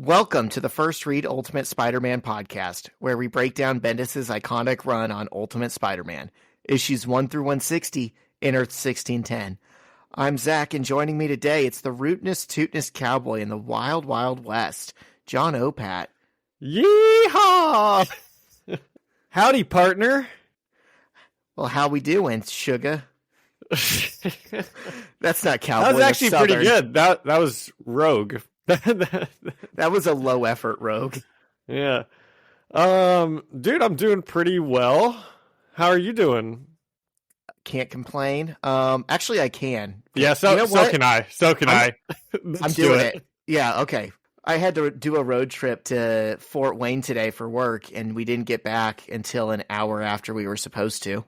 Welcome to the First Read Ultimate Spider-Man podcast, where we break down Bendis' iconic run on Ultimate Spider-Man, issues 1 through 160 in Earth 1610. I'm Zach, and joining me today, it's the rootinest, tootinest cowboy in the wild, wild west, John Opat. Yeehaw! Howdy, partner. Well, how we doing, sugar? That's not cowboy. That was actually pretty good. That was rogue. That was a low effort rogue. Yeah. Dude, I'm doing pretty well. How are you doing? Can't complain. Actually, I can. Yeah, so can I. I'm doing it. Yeah, okay. I had to do a road trip to Fort Wayne today for work, and we didn't get back until an hour after we were supposed to.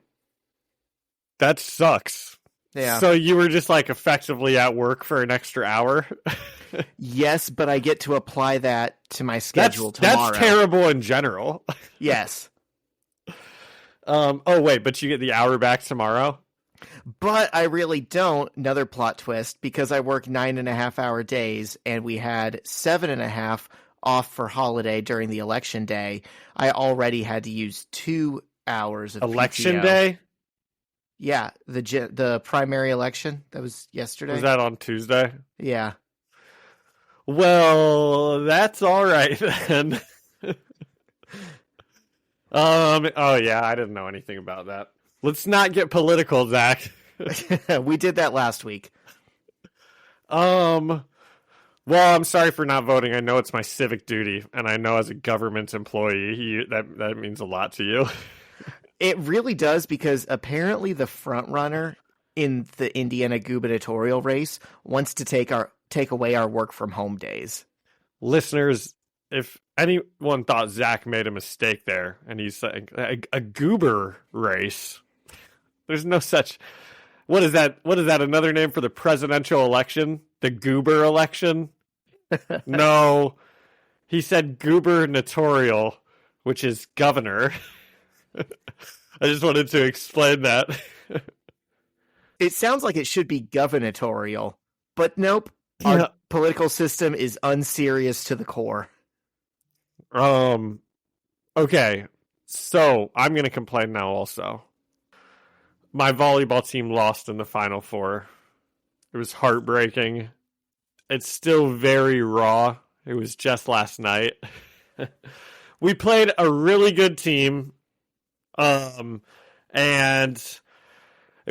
That sucks. Yeah. So you were just like effectively at work for an extra hour? Yes, but I get to apply that to my schedule tomorrow. That's terrible in general. Yes. Oh, wait, but you get the hour back tomorrow? But I really don't. Another plot twist, because I work 9.5-hour days, and we had 7.5 off for holiday during the election day. I already had to use 2 hours of election PTO. Day? Yeah, the primary election. That was yesterday. Was that on Tuesday? Yeah. Well, that's all right then. Oh yeah, I didn't know anything about that. Let's not get political, Zach. We did that last week. Well, I'm sorry for not voting. I know it's my civic duty, and I know as a government employee, that means a lot to you. It really does, because apparently the front runner in the Indiana gubernatorial race wants to take away our work from home days. Listeners, if anyone thought Zach made a mistake there, and he's saying a goober race, there's no such. What is that? What is that? Another name for the presidential election? The goober election? No, he said gubernatorial, which is governor. I just wanted to explain that. It sounds like it should be gubernatorial, but nope. Our political system is unserious to the core. Okay, so I'm going to complain now also. My volleyball team lost in the Final Four. It was heartbreaking. It's still very raw. It was just last night. We played a really good team. And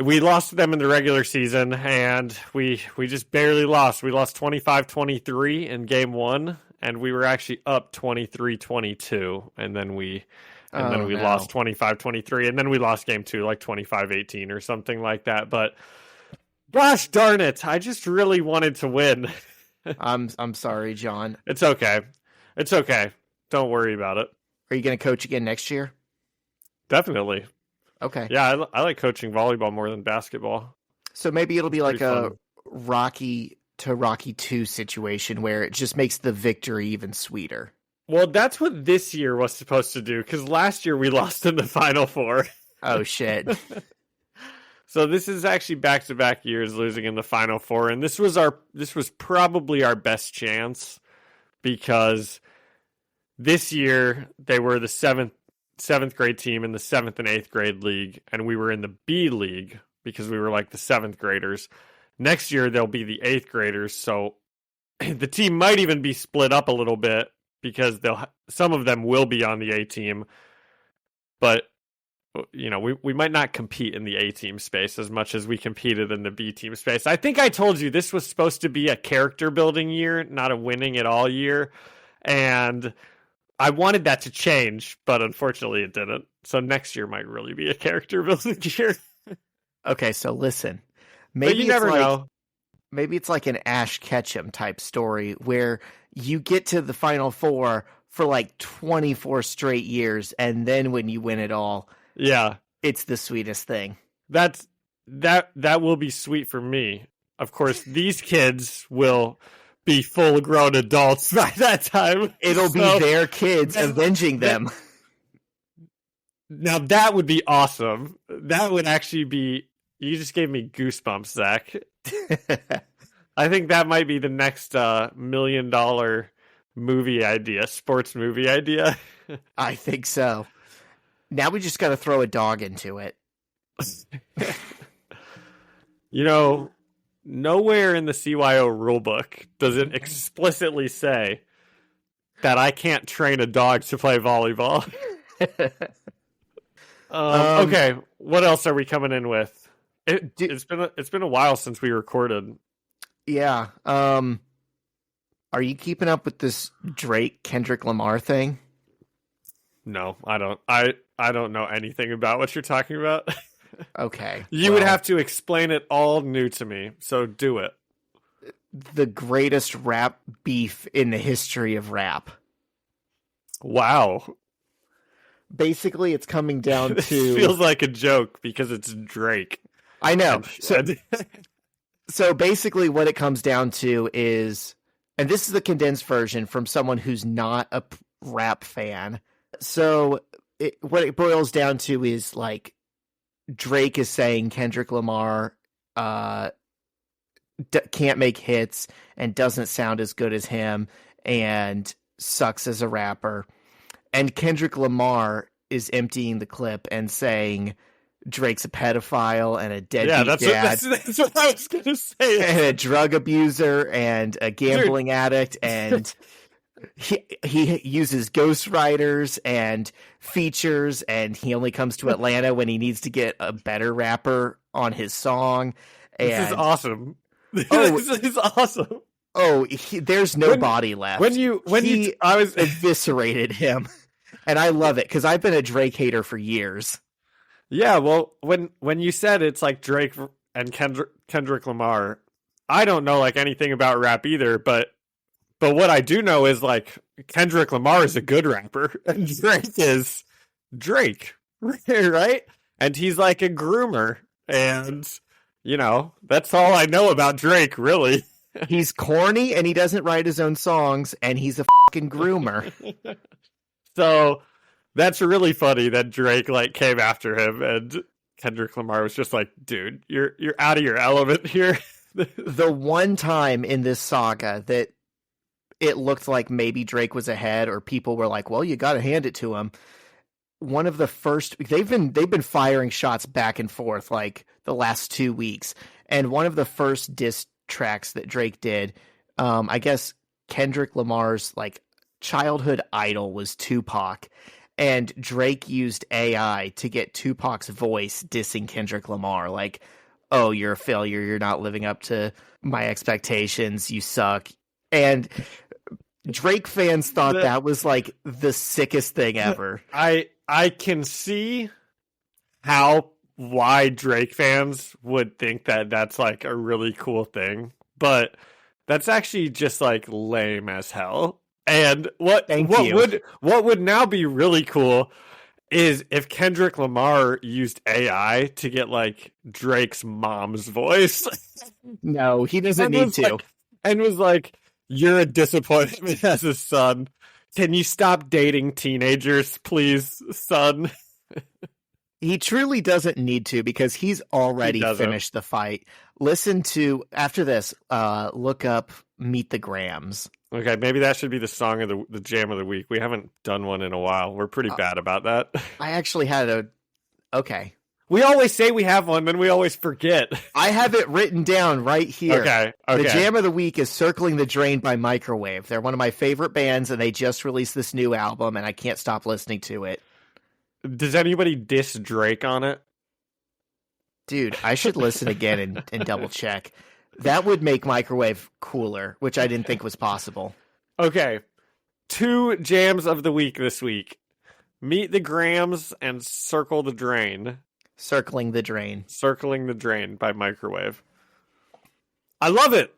we lost to them in the regular season, and we just barely lost. We lost 25-23 in game 1, and we were actually up 23-22, and then we lost 25-23, and then we lost game 2 like 25-18 or something like that. But gosh darn it, I just really wanted to win. I'm sorry, John. It's okay. It's okay. Don't worry about it. Are you going to coach again next year? Definitely. Okay. Yeah, I like coaching volleyball more than basketball. So maybe it'll be like Pretty a fun. Rocky to Rocky 2 situation where it just makes the victory even sweeter. Well, that's what this year was supposed to do, because last year we lost in the Final Four. Oh, shit. So this is actually back-to-back years losing in the Final Four, and this was probably our best chance, because this year they were the seventh grade team in the 7th and 8th grade league, and we were in the B league because we were like the 7th graders. Next year they'll be the 8th graders, so the team might even be split up a little bit, because some of them will be on the A team, but you know, we might not compete in the A team space as much as we competed in the B team space. I think I told you this was supposed to be a character building year, not a winning at all year, and I wanted that to change, but unfortunately it didn't. So next year might really be a character building year. Okay, so listen. But you never know. Maybe it's like an Ash Ketchum type story where you get to the Final Four for like 24 straight years, and then when you win it all, yeah, it's the sweetest thing. That will be sweet for me. Of course, these kids will be full-grown adults by that time. It'll be their kids avenging them. Now, that would be awesome. That would actually be... You just gave me goosebumps, Zach. I think that might be the next $1 million movie idea, sports movie idea. I think so. Now we just got to throw a dog into it. You know, nowhere in the CYO rulebook does it explicitly say that I can't train a dog to play volleyball. Okay, what else are we coming in with? It's been a while since we recorded. Yeah. Are you keeping up with this Drake Kendrick Lamar thing? No, I don't. I don't know anything about what you're talking about. Okay. You would have to explain it all new to me, so do it. The greatest rap beef in the history of rap. Wow. Basically, it's coming down to... This feels like a joke because it's Drake. I know. So basically what it comes down to is, and this is the condensed version from someone who's not a rap fan. So what it boils down to is like Drake is saying Kendrick Lamar can't make hits and doesn't sound as good as him and sucks as a rapper. And Kendrick Lamar is emptying the clip and saying Drake's a pedophile and a deadbeat dad. That's what I was going to say. And a drug abuser and a gambling addict. And he uses ghostwriters and features, and he only comes to Atlanta when he needs to get a better rapper on his song. And, this is awesome. Oh, this is awesome. Oh, there's no body left. I was eviscerated him. And I love it because I've been a Drake hater for years. Yeah, well, when you said it's like Drake and Kendrick Lamar, I don't know like anything about rap either, but what I do know is like Kendrick Lamar is a good rapper and Drake is Drake, right? And he's like a groomer, and you know, that's all I know about Drake, really. He's corny and he doesn't write his own songs, and he's a fucking groomer. So that's really funny that Drake like came after him, and Kendrick Lamar was just like, "Dude, you're out of your element here." The one time in this saga that it looked like maybe Drake was ahead, or people were like, "Well, you got to hand it to him." One of the first, they've been firing shots back and forth like the last 2 weeks, and one of the first diss tracks that Drake did, I guess Kendrick Lamar's like childhood idol was Tupac, and Drake used AI to get Tupac's voice dissing Kendrick Lamar, like, "Oh, you're a failure, you're not living up to my expectations, you suck." And Drake fans thought that was like the sickest thing ever. I can see why Drake fans would think that that's like a really cool thing, but that's actually just like lame as hell. And what would now be really cool is if Kendrick Lamar used AI to get like Drake's mom's voice. No, he doesn't need to. And was like, "You're a disappointment as a son. Can you stop dating teenagers, please, son?" He truly doesn't need to, because he's already finished the fight. Listen to, after this, look up Meet the Grams. Okay, maybe that should be the song of the jam of the week. We haven't done one in a while. We're pretty bad about that. I actually had okay. We always say we have one, then we always forget. I have it written down right here. Okay. The jam of the week is Circling the Drain by Microwave. They're one of my favorite bands, and they just released this new album, and I can't stop listening to it. Does anybody diss Drake on it? Dude, I should listen again and double check. That would make Microwave cooler, which I didn't think was possible. Okay. 2 jams of the week this week. Meet the Grams and Circle the Drain. Circling the Drain. Circling the Drain by Microwave. I love it.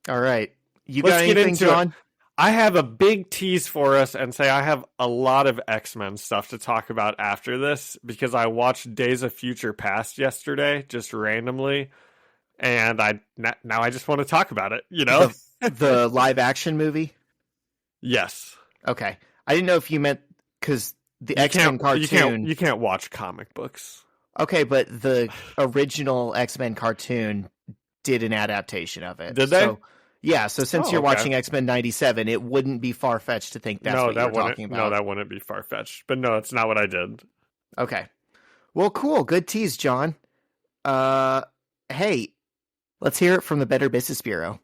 All right. You got anything, John? I have a big tease for us, and say I have a lot of X-Men stuff to talk about after this, because I watched Days of Future Past yesterday, just randomly, and now I just want to talk about it, you know? The live action movie? Yes. Okay. I didn't know if you meant, because the X-Men cartoon... You can't watch comic books. Okay, but the original X-Men cartoon did an adaptation of it. Did they? Yeah, so since you're watching X-Men 97, it wouldn't be far-fetched to think that's what you're talking about. No, that wouldn't be far-fetched. But no, it's not what I did. Okay. Well, cool. Good tease, John. Hey, let's hear it from the Better Business Bureau.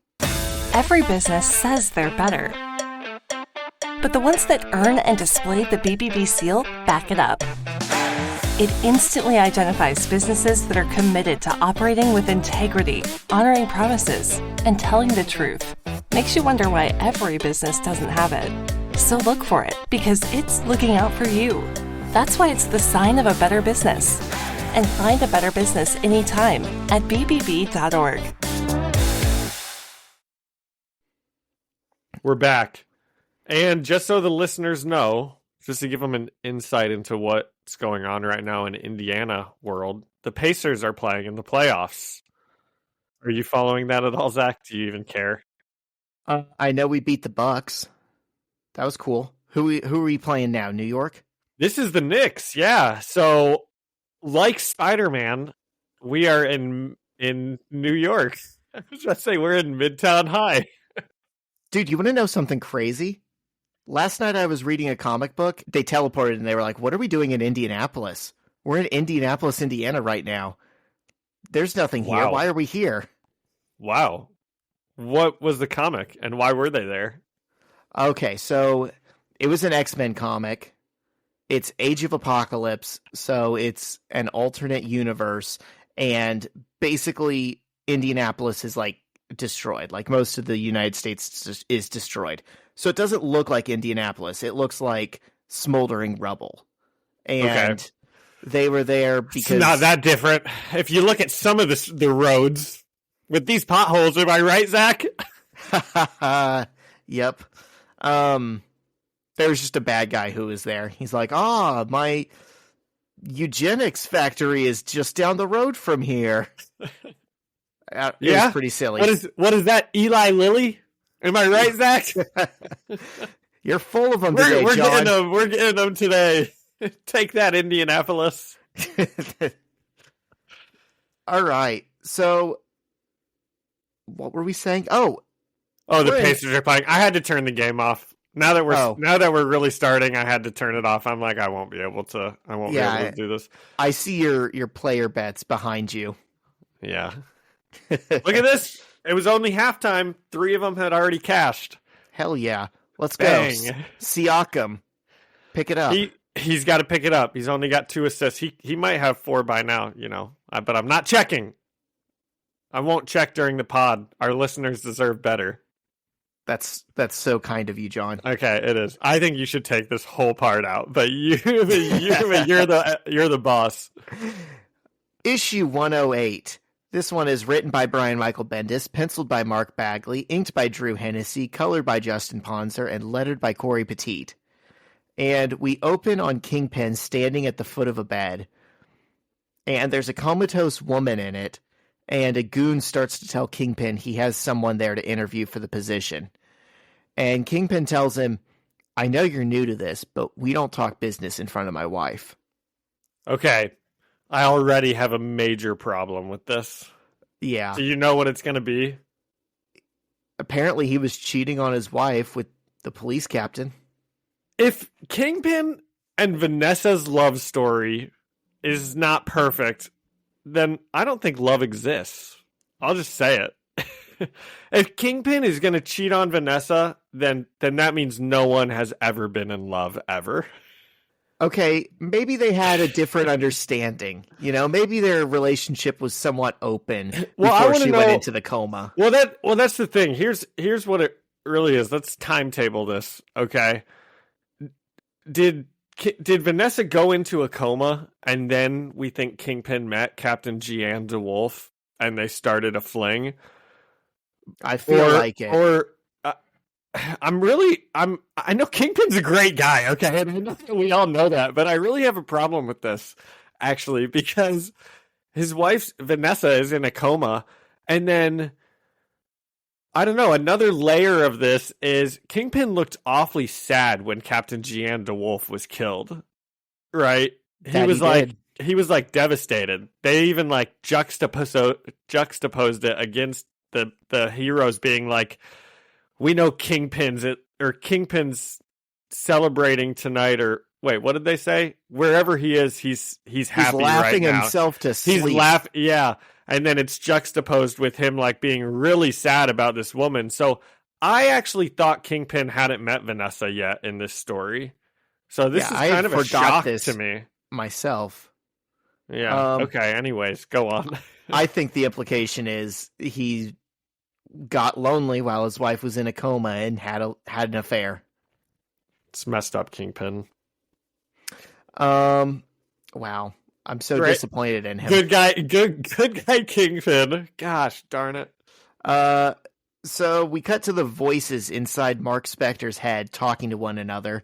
Every business says they're better. But the ones that earn and display the BBB seal back it up. It instantly identifies businesses that are committed to operating with integrity, honoring promises, and telling the truth. Makes you wonder why every business doesn't have it. So look for it, because it's looking out for you. That's why it's the sign of a better business. And find a better business anytime at bbb.org. We're back. And just so the listeners know, just to give them an insight into what's going on right now in Indiana world, the Pacers are playing in the playoffs. Are you following that at all, Zach? Do you even care? I know we beat the Bucks. That was cool. Who are we playing now? New York? This is the Knicks, yeah. So, like Spider-Man, we are in New York. I was about to say we're in Midtown High. Dude, you want to know something crazy? Last night I was reading a comic book. They teleported and they were like, what are we doing in Indianapolis? We're in Indianapolis, Indiana right now. There's nothing here. Why are we here? Wow. What was the comic and why were they there? Okay, so it was an X-Men comic. It's Age of Apocalypse, so it's an alternate universe, and basically Indianapolis is like destroyed. Like most of the United States is destroyed. So it doesn't look like Indianapolis. It looks like smoldering rubble. And they were there because... It's not that different. If you look at some of the roads with these potholes, am I right, Zach? Yep. There was just a bad guy who was there. He's like, my eugenics factory is just down the road from here. It was pretty silly. What is that, Eli Lilly? Am I right, Zach? You're full of them today, John. We're getting them today. Take that, Indianapolis. All right. So, what were we saying? Oh, the Pacers are playing. I had to turn the game off. Now that we're really starting, I had to turn it off. I'm like, I won't be able to do this. I see your player bets behind you. Yeah. Look at this. It was only halftime. 3 of them had already cashed. Hell yeah. Let's Bang. go. Siakam. Pick it up. He's got to pick it up. He's only got 2 assists. He might have 4 by now, but I'm not checking. I won't check during the pod. Our listeners deserve better. That's so kind of you, John. Okay, it is. I think you should take this whole part out, but you're the boss. Issue 108. This one is written by Brian Michael Bendis, penciled by Mark Bagley, inked by Drew Hennessy, colored by Justin Ponzer, and lettered by Corey Petit. And we open on Kingpin standing at the foot of a bed. And there's a comatose woman in it. And a goon starts to tell Kingpin he has someone there to interview for the position. And Kingpin tells him, I know you're new to this, but we don't talk business in front of my wife. Okay. I already have a major problem with this. Yeah. Do you know what it's going to be? Apparently he was cheating on his wife with the police captain. If Kingpin and Vanessa's love story is not perfect, then I don't think love exists. I'll just say it. If Kingpin is going to cheat on Vanessa, then that means no one has ever been in love ever. Okay, maybe they had a different understanding. Maybe their relationship was somewhat open before she went into the coma. Well, that's the thing. Here's what it really is. Let's timetable this, okay? Did Vanessa go into a coma and then we think Kingpin met Captain Jeanne DeWolf and they started a fling? I feel like it. Or I know Kingpin's a great guy, okay? And we all know that, but I really have a problem with this, actually, because his wife, Vanessa, is in a coma, and then, I don't know, another layer of this is Kingpin looked awfully sad when Captain Jeanne DeWolf was killed, right? He was like devastated. They even like juxtaposed it against the heroes being like, we know Kingpin's celebrating tonight, or wait, what did they say? Wherever he is, he's happy laughing right now. himself to sleep. He's laughing, yeah. And then it's juxtaposed with him like being really sad about this woman. So I actually thought Kingpin hadn't met Vanessa yet in this story. So this is kind of a shock to me myself. Yeah. Okay. Anyways, go on. I think the implication is he got lonely while his wife was in a coma and had an affair. It's messed up, Kingpin. Wow. I'm so disappointed in him. Good guy, Kingpin. Gosh, darn it. So we cut to the voices inside Mark Spector's head talking to one another,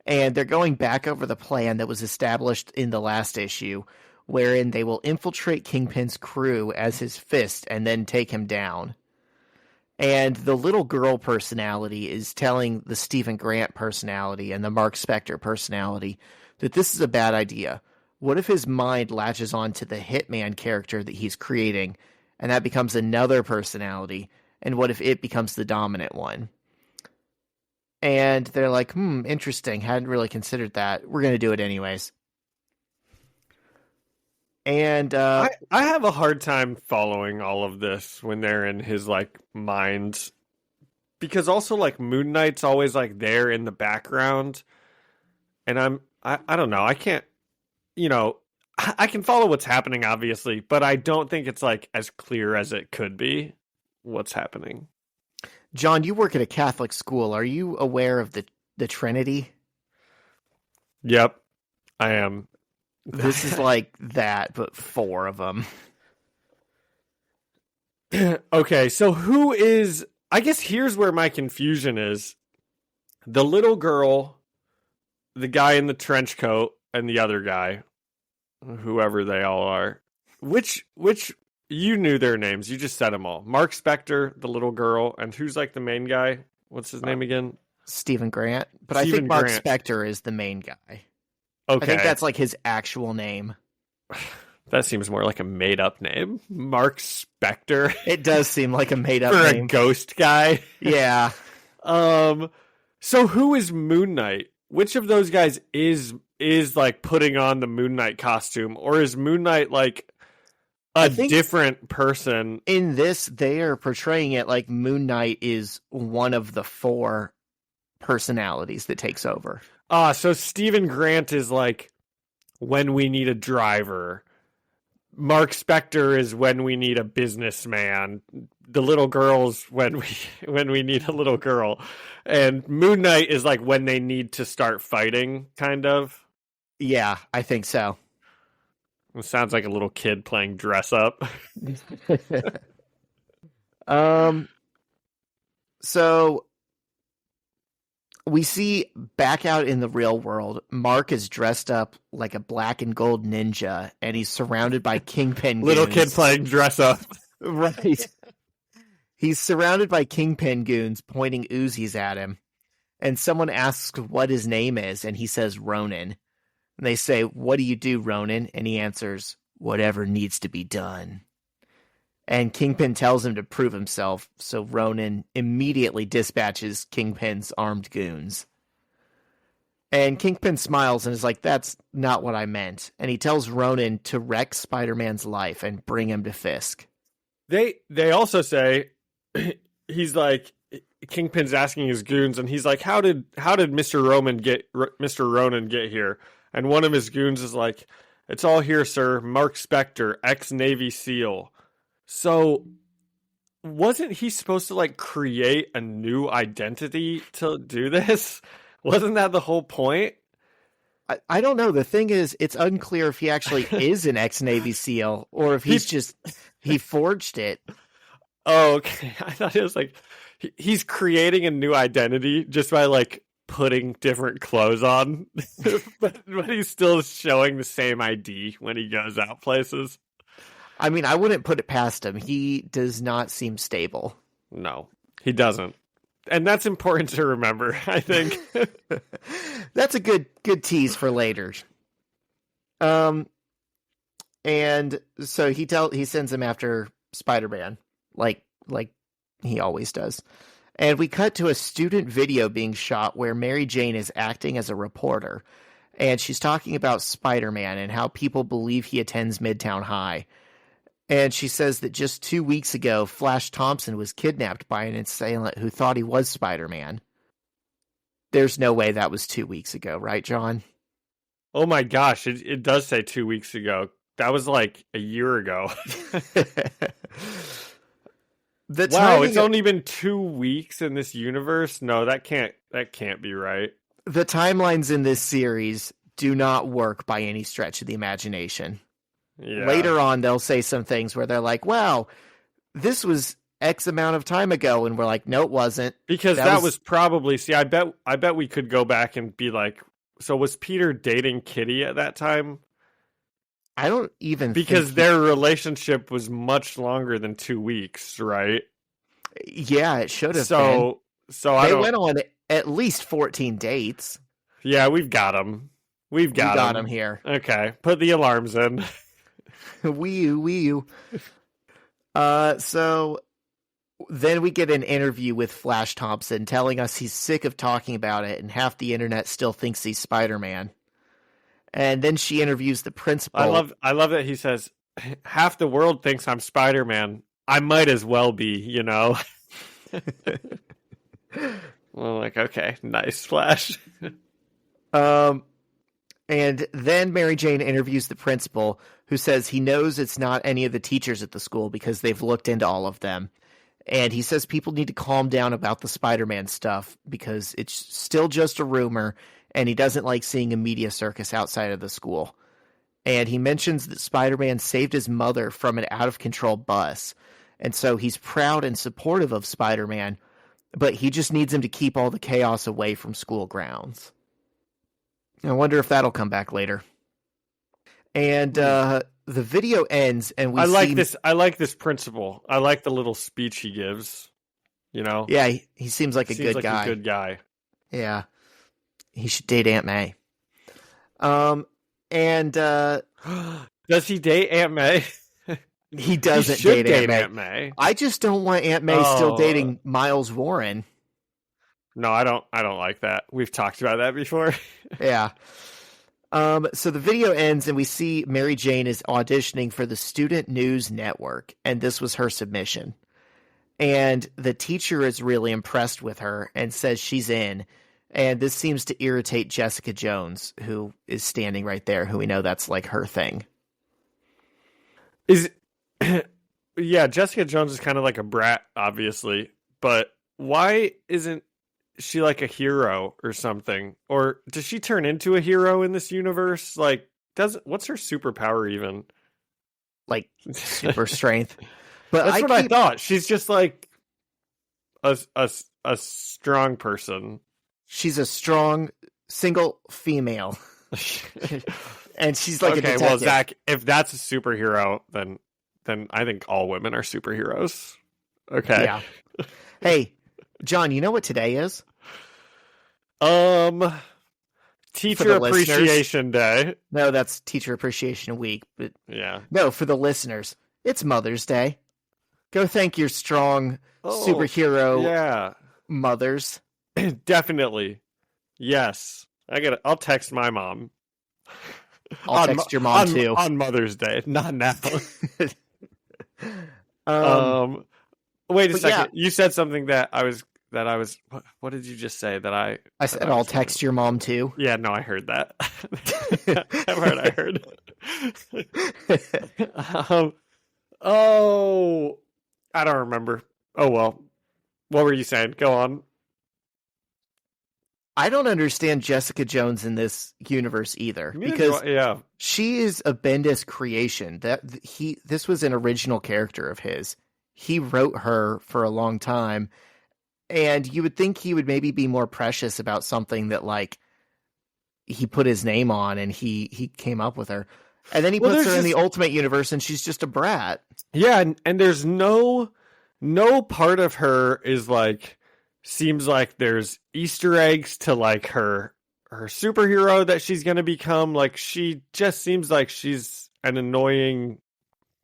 and they're going back over the plan that was established in the last issue, wherein they will infiltrate Kingpin's crew as his fist and then take him down. And the little girl personality is telling the Stephen Grant personality and the Mark Spector personality that this is a bad idea. What if his mind latches on to the Hitman character that he's creating, and that becomes another personality? And what if it becomes the dominant one? And they're like, interesting. Hadn't really considered that. We're going to do it anyways. And I have a hard time following all of this when they're in his like mind, because also like Moon Knight's always like there in the background, and I don't know, I can't, I can follow what's happening obviously, but I don't think it's like as clear as it could be what's happening. John, you work at a Catholic school. Are you aware of the Trinity? Yep, I am. This is like that, but 4 of them. Okay, so who is... I guess here's where my confusion is. The little girl, the guy in the trench coat, and the other guy, whoever they all are. Which you knew their names. You just said them all. Mark Spector, the little girl, and who's like the main guy? What's his name again? Stephen Grant. But Stephen I think Mark Grant. Spector is the main guy. Okay. I think that's like his actual name. That seems more like a made-up name. Mark Spector. It does seem like a made-up For name. a ghost guy. Yeah. So who is Moon Knight? Which of those guys is like putting on the Moon Knight costume? Or is Moon Knight like a different person? In this, they are portraying it like Moon Knight is one of the 4 personalities that takes over. So Stephen Grant is like when we need a driver. Mark Spector is when we need a businessman. The little girl's when we need a little girl. And Moon Knight is like when they need to start fighting, kind of. Yeah, I think so. It sounds like a little kid playing dress up. So we see back out in the real world, Mark is dressed up like a black and gold ninja, and he's surrounded by Kingpin goons. Little kid playing dress up. Right. He's surrounded by Kingpin goons pointing Uzis at him. And someone asks what his name is, and he says Ronin. And they say, "What do you do, Ronin?" And he answers, "Whatever needs to be done." And Kingpin tells him to prove himself, so Ronin immediately dispatches Kingpin's armed goons. And Kingpin smiles and is like, "That's not what I meant." And he tells Ronin to wreck Spider-Man's life and bring him to Fisk. They also say, he's like, Kingpin's asking his goons, and he's like, how did Mr. Ronin get here? And one of his goons is like, "It's all here, sir. Mark Spector, ex-Navy SEAL." So wasn't he supposed to like create a new identity to do this? Wasn't that the whole point? I don't know. The thing is, it's unclear if he actually is an ex-Navy SEAL or if he forged it. Oh, okay. I thought it was like he's creating a new identity just by like putting different clothes on, but he's still showing the same ID when he goes out places. I mean, I wouldn't put it past him. He does not seem stable. No, he doesn't. And that's important to remember, I think. That's a good tease for later. And so he sends him after Spider-Man, like like he always does. And we cut to a student video being shot where Mary Jane is acting as a reporter. And she's talking about Spider-Man and how people believe he attends Midtown High. And she says that just 2 weeks ago, Flash Thompson was kidnapped by an assailant who thought he was Spider-Man. There's no way that was 2 weeks ago, right, John? Oh my gosh, it does say 2 weeks ago. That was like a year ago. Wow, it's only been 2 weeks in this universe? No, that can't be right. The timelines in this series do not work by any stretch of the imagination. Yeah. Later on, they'll say some things where they're like, wow, this was X amount of time ago. And we're like, no, it wasn't. Because that was probably, see, I bet we could go back and be like, so was Peter dating Kitty at that time? I don't even because their relationship was much longer than 2 weeks, right? Yeah, it should have been. So they went on at least 14 dates. Yeah, we've got them. We got them here. Okay, put the alarms in. Wee you. So then we get an interview with Flash Thompson telling us he's sick of talking about it and half the internet still thinks he's Spider-Man. And then she interviews the principal. I love that he says, half the world thinks I'm Spider-Man. I might as well be, you know? Well, like, okay, nice, Flash. And then Mary Jane interviews the principal, who says he knows it's not any of the teachers at the school because they've looked into all of them. And he says people need to calm down about the Spider-Man stuff because it's still just a rumor, and he doesn't like seeing a media circus outside of the school. And he mentions that Spider-Man saved his mother from an out-of-control bus, and so he's proud and supportive of Spider-Man, but he just needs him to keep all the chaos away from school grounds. I wonder if that'll come back later. And the video ends, and we I like this principal. I like the little speech he gives. You know? Yeah, he seems like a good guy. A good guy. Yeah. He should date Aunt May. Does he date Aunt May? He doesn't date Aunt May. I just don't want Aunt May still dating Miles Warren. No, I don't like that. We've talked about that before. Yeah. So the video ends and we see Mary Jane is auditioning for the Student News Network, and this was her submission. And the teacher is really impressed with her and says she's in. And this seems to irritate Jessica Jones, who is standing right there, who we know that's like her thing. Yeah, Jessica Jones is kind of like a brat, obviously. But why isn't she like a hero or something? Or does she turn into a hero in this universe? Like, what's her superpower even? Like super strength. But that's what I thought. She's just like a strong person. She's a strong single female. And she's like a detective. Well, Zach, if that's a superhero, then I think all women are superheroes. Okay. Yeah. Hey, John, you know what today is? Teacher Appreciation Day. No, that's Teacher Appreciation Week. But yeah. No, for the listeners, it's Mother's Day. Go thank your strong superhero mothers. Definitely. Yes. I'll text my mom. I'll text your mom too. On Mother's Day, not now. Wait a second. Yeah. You said something that I was. What did you just say? I said I'll text your mom too. Yeah, no, I heard that. That part I heard. I don't remember. Oh well. What were you saying? Go on. I don't understand Jessica Jones in this universe either, because she is a Bendis creation. This was an original character of his. He wrote her for a long time, and you would think he would maybe be more precious about something that like he put his name on and he came up with her, and then he puts her in the Ultimate Universe, and she's just a brat. Yeah, and there's no part of her is like. Seems like there's Easter eggs to like her superhero that she's going to become. Like she just seems like she's an annoying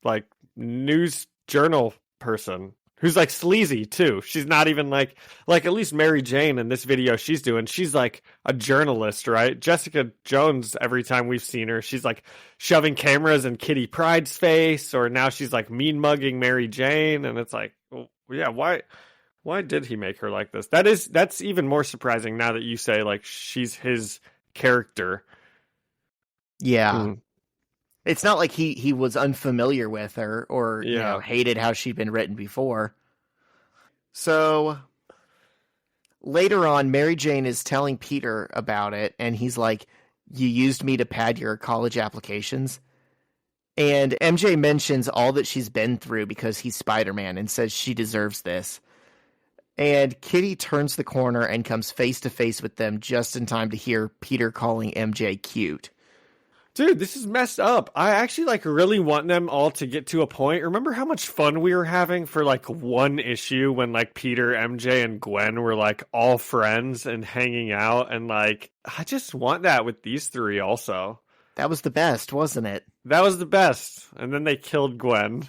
like news journal person who's like sleazy too. She's not even like at least Mary Jane in this video she's doing. She's like a journalist, right? Jessica Jones, every time we've seen her, she's like shoving cameras in Kitty Pryde's face, or now she's like mean mugging Mary Jane, and it's like, well, yeah, why did he make her like this? That's even more surprising now that you say like she's his character. Yeah. It's not like he was unfamiliar with her or hated how she'd been written before. So later on, Mary Jane is telling Peter about it, and he's like, you used me to pad your college applications. And MJ mentions all that she's been through because he's Spider-Man and says she deserves this. And Kitty turns the corner and comes face to face with them just in time to hear Peter calling MJ cute. Dude, this is messed up. I actually like really want them all to get to a point. Remember how much fun we were having for like one issue when like Peter, MJ, and Gwen were like all friends and hanging out, and like I just want that with these three also. That was the best, wasn't it? That was the best. And then they killed Gwen.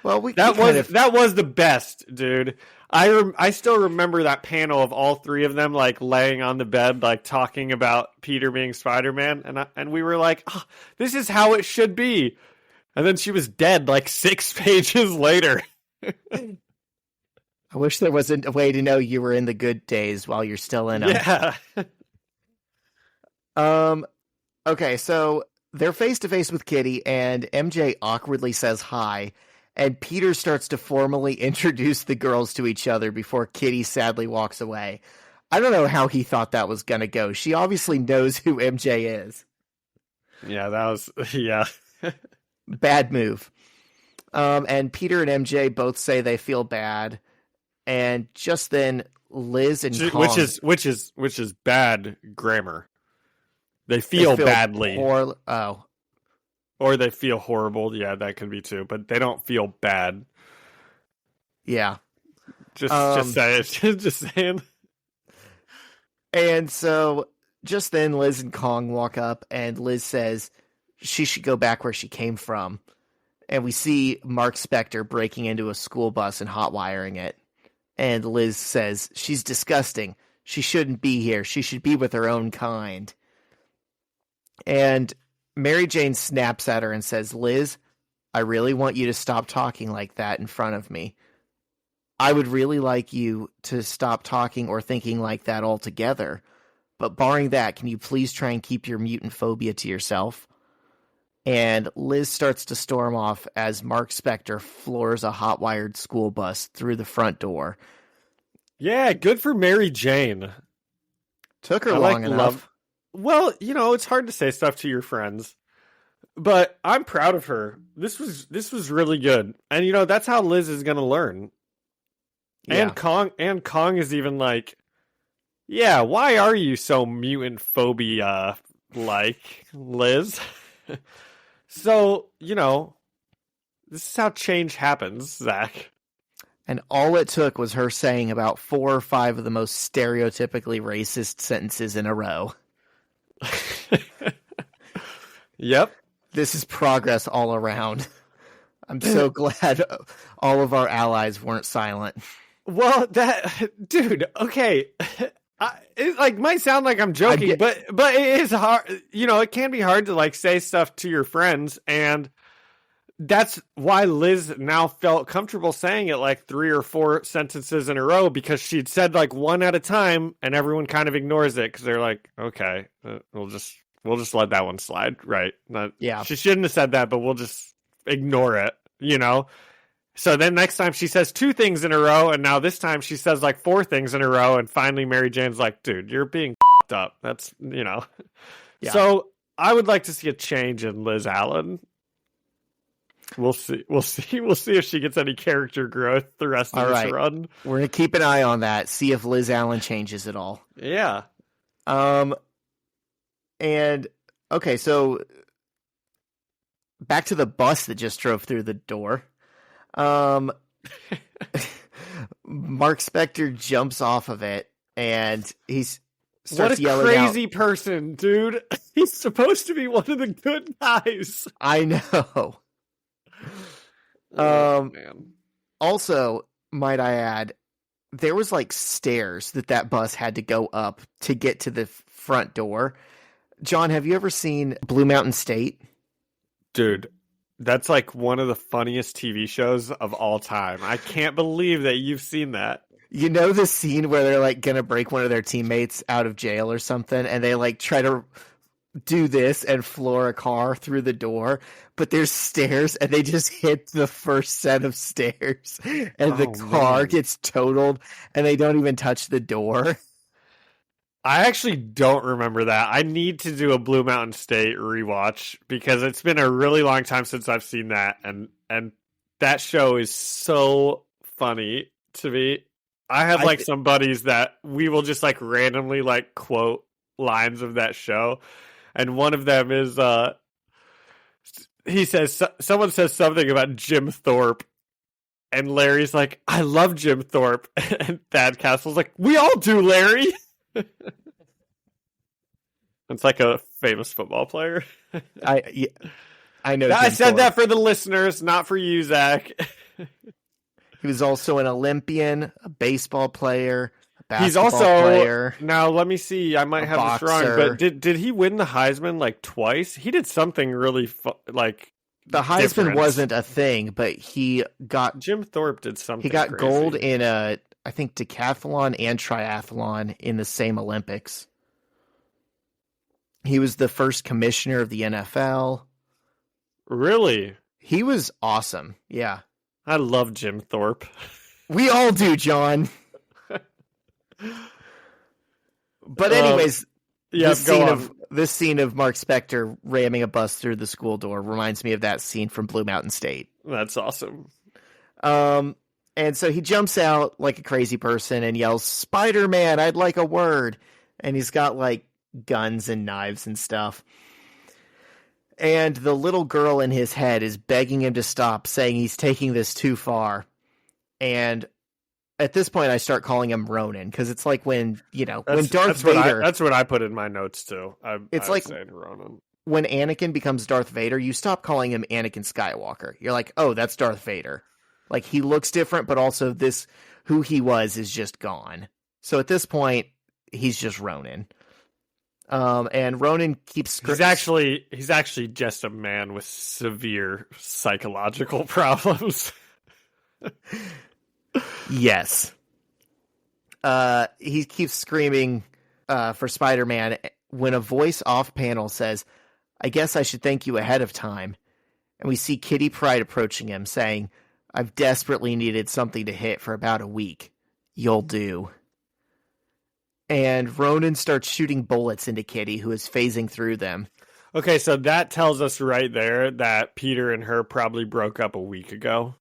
Well, that was the best, dude. I still remember that panel of all three of them like laying on the bed, like talking about Peter being Spider-Man, and we were like, oh, this is how it should be. And then she was dead like 6 pages later. I wish there was a way to know you were in the good days while you're still in them. Yeah. Okay, so they're face to face with Kitty, and MJ awkwardly says hi. And Peter starts to formally introduce the girls to each other before Kitty sadly walks away. I don't know how he thought that was going to go. She obviously knows who MJ is. Yeah, that was, yeah. Bad move. And Peter and MJ both say they feel bad. And just then, Liz and Kong... Which is bad grammar. They feel badly. Or they feel horrible. Yeah, that can be too. But they don't feel bad. Yeah. Just saying. And so just then Liz and Kong walk up, and Liz says she should go back where she came from. And we see Mark Spector breaking into a school bus and hot wiring it. And Liz says she's disgusting. She shouldn't be here. She should be with her own kind. And Mary Jane snaps at her and says, Liz, I really want you to stop talking like that in front of me. I would really like you to stop talking or thinking like that altogether. But barring that, can you please try and keep your mutant phobia to yourself? And Liz starts to storm off as Mark Spector floors a hot-wired school bus through the front door. Yeah, good for Mary Jane. Took her long enough. Well, it's hard to say stuff to your friends, but I'm proud of her. This was really good. And that's how Liz is going to learn. Yeah. And Kong is even like, yeah, why are you so mutant phobia like, Liz? So, this is how change happens, Zach. And all it took was her saying about 4 or 5 of the most stereotypically racist sentences in a row. Yep. This is progress all around. I'm so glad all of our allies weren't silent. Well, dude, okay. It might sound like I'm joking, but it is hard. It can be hard to say stuff to your friends, and that's why Liz now felt comfortable saying it 3 or 4 sentences in a row, because she'd said one at a time, and everyone kind of ignores it because they're like, okay, we'll just let that one slide, right? Yeah, she shouldn't have said that, but we'll just ignore it, So then next time she says 2 things in a row, and now this time she says 4 things in a row, and finally Mary Jane's like, dude, you're being f***ed up. That's, Yeah. So I would like to see a change in Liz Allen. We'll see if she gets any character growth the rest of this run. We're going to keep an eye on that, see if Liz Allen changes at all. Yeah. And, okay, so back to the bus that just drove through the door. Mark Spector jumps off of it, and starts yelling out. What a crazy person, dude. He's supposed to be one of the good guys. I know. Man. Also, might I add, there was like stairs that bus had to go up to get to the front door. John, have you ever seen Blue Mountain State? Dude, that's like one of the funniest TV shows of all time. I can't believe that you've seen that. You know the scene where they're like gonna break one of their teammates out of jail or something, and they like try to do this and floor a car through the door, but there's stairs and they just hit the first set of stairs and the car gets totaled and they don't even touch the door. I actually don't remember that. I need to do a Blue Mountain State rewatch because it's been a really long time since I've seen that, and that show is so funny to me. I have like some buddies that we will just like randomly like quote lines of that show. And one of them is, he says, someone says something about Jim Thorpe. And Larry's like, I love Jim Thorpe. And Thad Castle's like, we all do, Larry. It's like a famous football player. I know. I said that for the listeners, not for you, Zach. He was also an Olympian, a baseball player. He's also player, now. Let me see. I might have boxer. this wrong, but did he win the Heisman like twice? He did something really like the Heisman different. Wasn't a thing, but he got Jim Thorpe did something. He got crazy. gold in I think decathlon and triathlon in the same Olympics. He was the first commissioner of the NFL. Really? He was awesome. Yeah, I love Jim Thorpe. We all do, John. But anyways, this scene of Mark Spector ramming a bus through the school door reminds me of that scene from Blue Mountain State. That's awesome. And so he jumps out like a crazy person and yells, "Spider-Man, I'd like a word." And he's got like guns and knives and stuff. And the little girl in his head is begging him to stop, saying he's taking this too far. And at this point, I start calling him Ronin because it's like when Darth Vader. That's what I put in my notes too. It's like Ronin. When Anakin becomes Darth Vader, you stop calling him Anakin Skywalker. You're like, oh, that's Darth Vader. Like he looks different, but also who he was is just gone. So at this point, he's just Ronin. And Ronin keeps. He's actually just a man with severe psychological problems. Yes. He keeps screaming for Spider-Man when a voice off panel says, "I guess I should thank you ahead of time." And we see Kitty Pryde approaching him saying, "I've desperately needed something to hit for about a week. You'll do." And Ronin starts shooting bullets into Kitty, who is phasing through them. Okay, so that tells us right there that Peter and her probably broke up a week ago.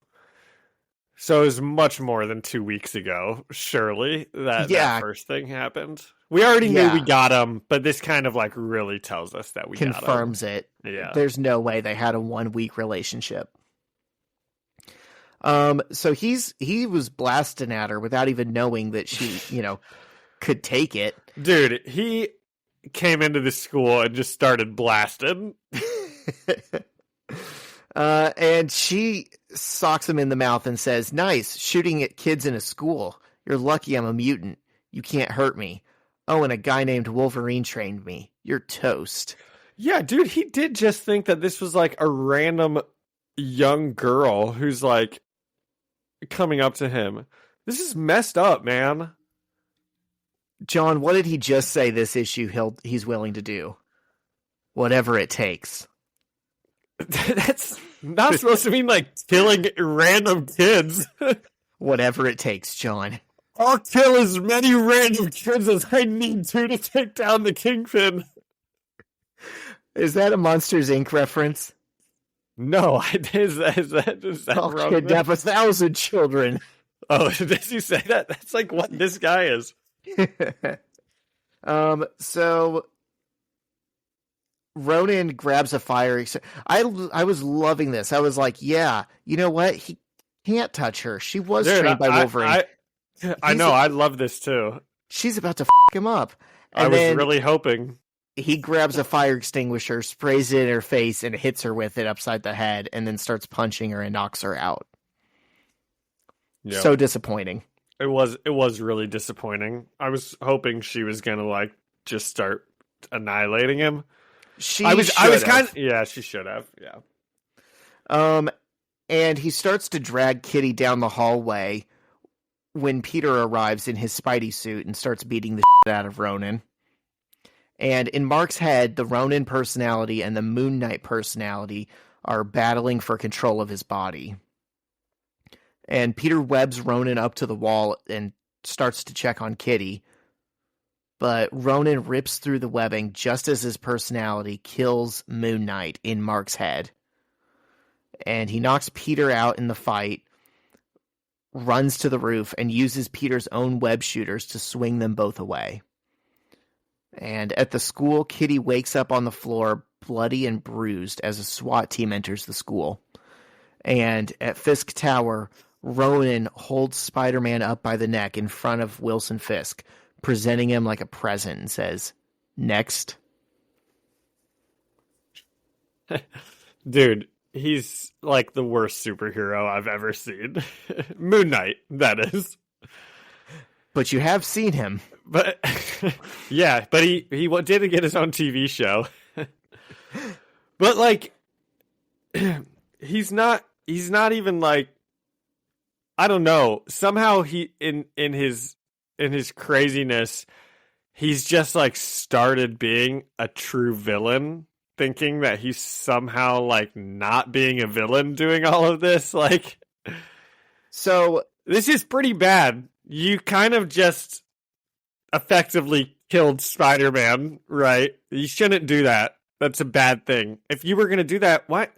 So it was much more than 2 weeks ago, surely, that first thing happened. We already knew we got him, but this kind of like really tells us that we confirms got him. It. Yeah. There's no way they had a 1 week relationship. So he was blasting at her without even knowing that she, could take it. Dude, he came into the school and just started blasting. And she socks him in the mouth and says, "Nice, shooting at kids in a school. You're lucky I'm a mutant. You can't hurt me. Oh, and a guy named Wolverine trained me. You're toast." Yeah, dude, he did just think that this was like a random young girl who's like coming up to him. This is messed up, man. John, what did he just say this issue he's willing to do? Whatever it takes. That's not supposed to mean like killing random kids. Whatever it takes, John. I'll kill as many random kids as I need to take down the Kingpin. Is that a Monsters, Inc. reference? No, is that I'll wrong? kidnap 1,000 children. Oh, does he say that? That's like what this guy is. So Ronin grabs a fire. I was loving this. I was like, yeah, you know what? He can't touch her. She was trained by Wolverine. I know. I love this too. She's about to f him up. And I was really hoping. He grabs a fire extinguisher, sprays it in her face, and hits her with it upside the head, and then starts punching her and knocks her out. Yep. So disappointing. It was really disappointing. I was hoping she was gonna like just start annihilating him. I was kind of, yeah, she should have. Yeah. And he starts to drag Kitty down the hallway when Peter arrives in his Spidey suit and starts beating the shit out of Ronin. And in Mark's head, the Ronin personality and the Moon Knight personality are battling for control of his body. And Peter webs Ronin up to the wall and starts to check on Kitty. But Ronin rips through the webbing just as his personality kills Moon Knight in Mark's head. And he knocks Peter out in the fight, runs to the roof, and uses Peter's own web shooters to swing them both away. And at the school, Kitty wakes up on the floor, bloody and bruised, as a SWAT team enters the school. And at Fisk Tower, Ronin holds Spider-Man up by the neck in front of Wilson Fisk, presenting him like a present, and says, "Next." Dude, he's like the worst superhero I've ever seen. Moon Knight, that is. But you have seen him. But yeah, but he did get his own TV show. But like, he's not even like, I don't know. Somehow he in his craziness, he's just like started being a true villain, thinking that he's somehow like not being a villain doing all of this. Like, so this is pretty bad. You kind of just effectively killed Spider-Man, right? You shouldn't do that. That's a bad thing. If you were going to do that, why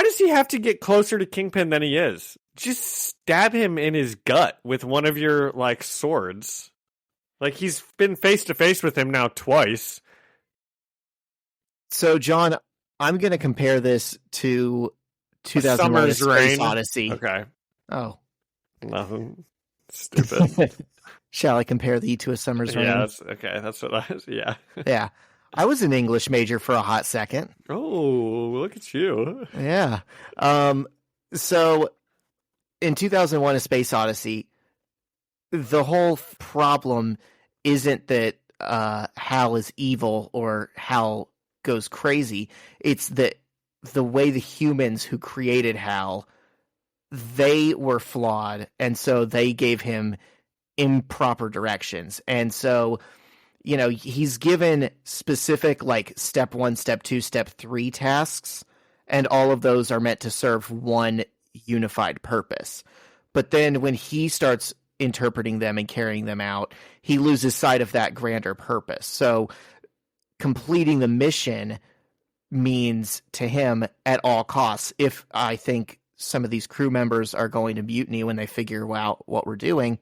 does he have to get closer to Kingpin than he is? Just stab him in his gut with one of your, like, swords. Like, he's been face-to-face with him now twice. So, John, I'm going to compare this to 2001: A Space Odyssey. Okay. Oh. Nothing. Stupid. Shall I compare thee to A Summer's Rain? Yeah, that's what I was, yeah. Yeah. I was an English major for a hot second. Oh, look at you. Yeah. So, in 2001: A Space Odyssey, the whole problem isn't that Hal is evil or Hal goes crazy. It's that the way the humans who created Hal, they were flawed, and so they gave him improper directions. And so, you know, he's given specific, like, step 1, step 2, step 3 tasks, and all of those are meant to serve one unified purpose. But then when he starts interpreting them and carrying them out, he loses sight of that grander purpose. So completing the mission means to him at all costs, if I think some of these crew members are going to mutiny when they figure out what we're doing,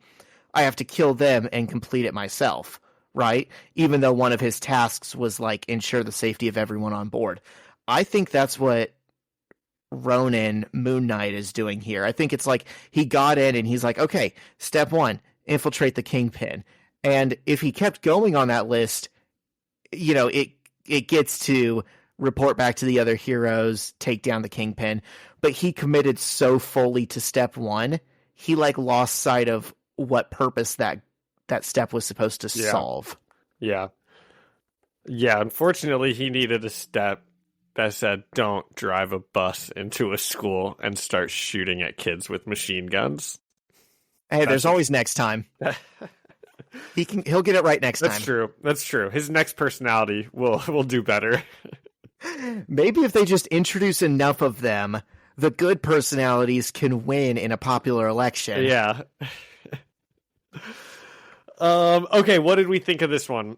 I have to kill them and complete it myself, right? Even though one of his tasks was like ensure the safety of everyone on board. I think that's what Ronin Moon Knight is doing here. I think it's like he got in and he's like, okay, step 1, infiltrate the Kingpin. And if he kept going on that list, you know, it gets to report back to the other heroes, take down the Kingpin. But he committed so fully to step 1, he like lost sight of what purpose that step was supposed to solve. Yeah. Yeah, unfortunately he needed a step that said don't drive a bus into a school and start shooting at kids with machine guns. Hey, there's always next time. He'll get it right next time. That's true. His next personality will do better. Maybe if they just introduce enough of them, the good personalities can win in a popular election. Yeah. Okay, what did we think of this one?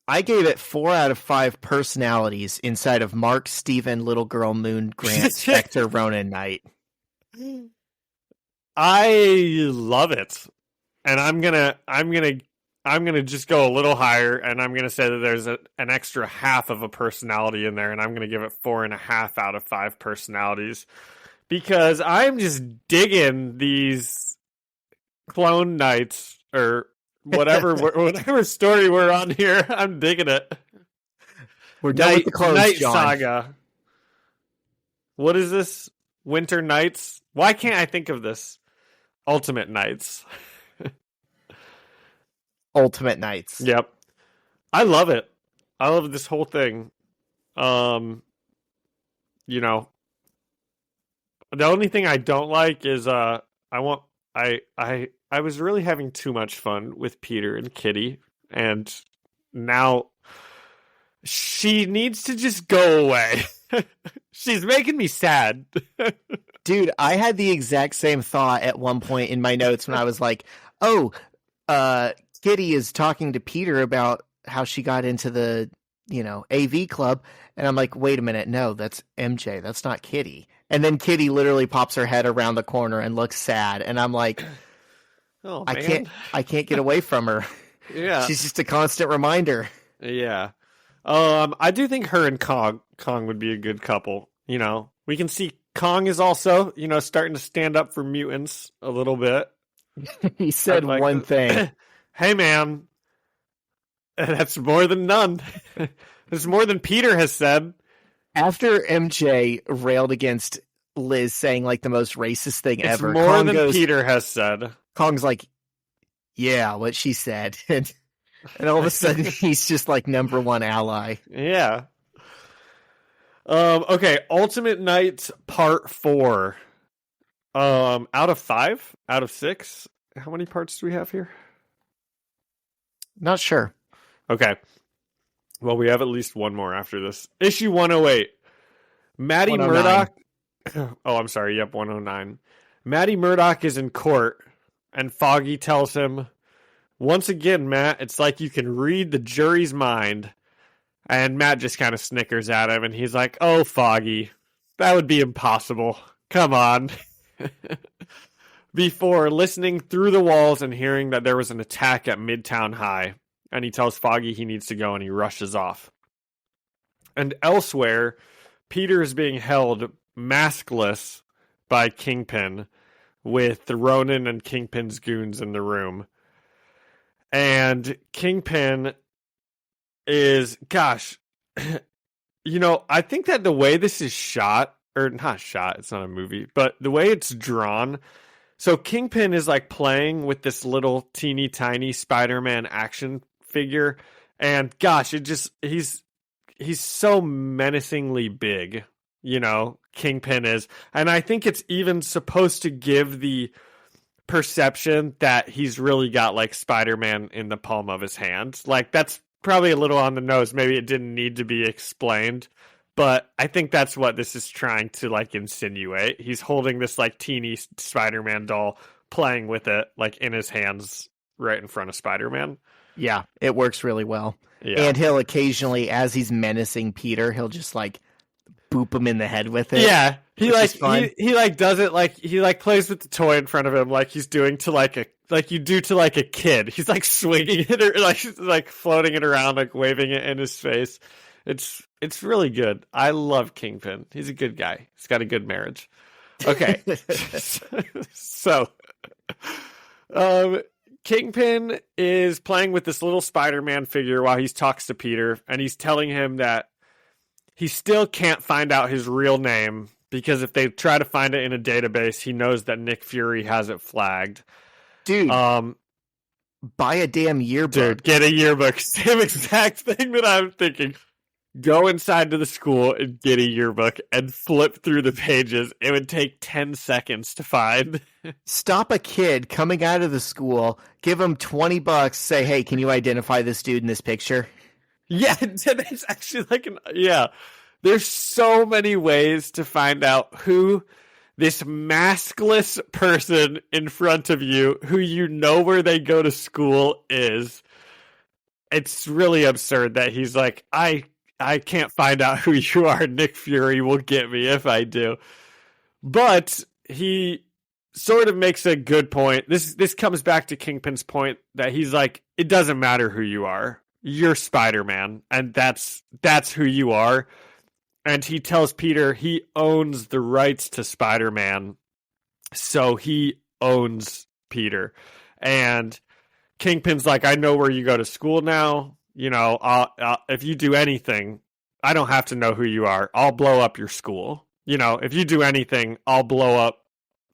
I gave it 4 out of 5 personalities inside of Mark, Steven, Little Girl, Moon, Grant, Spector, Ronin, Knight. I love it. And I'm gonna just go a little higher, and I'm gonna say that there's an extra half of a personality in there, and I'm gonna give it 4.5 out of 5 personalities, because I'm just digging these clone knights or whatever story we're on here. I'm digging it. We're done with the clones, Night John. Saga. What is this? Winter Nights? Why can't I think of this? Ultimate Knights. Ultimate Knights. Yep. I love it. I love this whole thing. You know, the only thing I don't like is I was really having too much fun with Peter and Kitty, and now she needs to just go away. She's making me sad. Dude, I had the exact same thought at one point in my notes when I was like, oh, Kitty is talking to Peter about how she got into the, AV club. And I'm like, wait a minute. No, that's MJ. That's not Kitty. And then Kitty literally pops her head around the corner and looks sad. And I'm like, oh, man. I can't get away from her. Yeah. She's just a constant reminder. Yeah. I do think her and Kong would be a good couple. We can see Kong is also, starting to stand up for mutants a little bit. He said one thing. Hey, man, that's more than none. That's more than Peter has said. After MJ railed against Liz saying like the most racist thing ever, it's more Kong than goes, Peter has said. Kong's like, yeah, what she said. And all of a sudden he's just like number one ally. Yeah. Okay, Ultimate Knights Part 4. Out of 5? Out of 6? How many parts do we have here? Not sure. Okay. Well, we have at least one more after this. Issue 108. Maddie Murdock. Oh, I'm sorry. Yep, 109. Maddie Murdock is in court, and Foggy tells him, once again, Matt, it's like you can read the jury's mind. And Matt just kind of snickers at him, and he's like, oh, Foggy, that would be impossible. Come on. Before listening through the walls and hearing that there was an attack at Midtown High. And he tells Foggy he needs to go, and he rushes off. And elsewhere, Peter is being held maskless by Kingpin, with the Ronin and Kingpin's goons in the room. And Kingpin is, gosh, I think that the way this is shot, or not shot, it's not a movie, but the way it's drawn, so Kingpin is like playing with this little teeny tiny Spider-Man action figure, and gosh, he's so menacingly big, Kingpin is, and I think it's even supposed to give the perception that he's really got like Spider-Man in the palm of his hand. Like, that's probably a little on the nose. Maybe it didn't need to be explained, but I think that's what this is trying to like insinuate. He's holding this like teeny Spider-Man doll, playing with it like in his hands right in front of Spider-Man. Yeah, it works really well. Yeah. And he'll occasionally, as he's menacing Peter, he'll just like boop him in the head with it. Yeah, he does it like he plays with the toy in front of him like he's doing to like you do to like a kid. He's like swinging it or like floating it around, like waving it in his face. It's really good. I love Kingpin. He's a good guy. He's got a good marriage. Okay, so Kingpin is playing with this little Spider-Man figure while he talks to Peter, and he's telling him that he still can't find out his real name because if they try to find it in a database, he knows that Nick Fury has it flagged. Dude, buy a damn yearbook. Dude, get a yearbook. Same exact thing that I'm thinking. Go inside to the school and get a yearbook and flip through the pages. It would take 10 seconds to find. Stop a kid coming out of the school, give him $20, say, hey, can you identify this dude in this picture? Yeah, it's actually there's so many ways to find out who this maskless person in front of you, who you know where they go to school, is. It's really absurd that he's like, I can't find out who you are. Nick Fury will get me if I do. But he sort of makes a good point. This comes back to Kingpin's point that he's like, it doesn't matter who you are. You're Spider-Man, and that's who you are. And he tells Peter he owns the rights to Spider-Man, so he owns Peter. And Kingpin's like, I know where you go to school now. If you do anything, I don't have to know who you are. I'll blow up your school. If you do anything, I'll blow up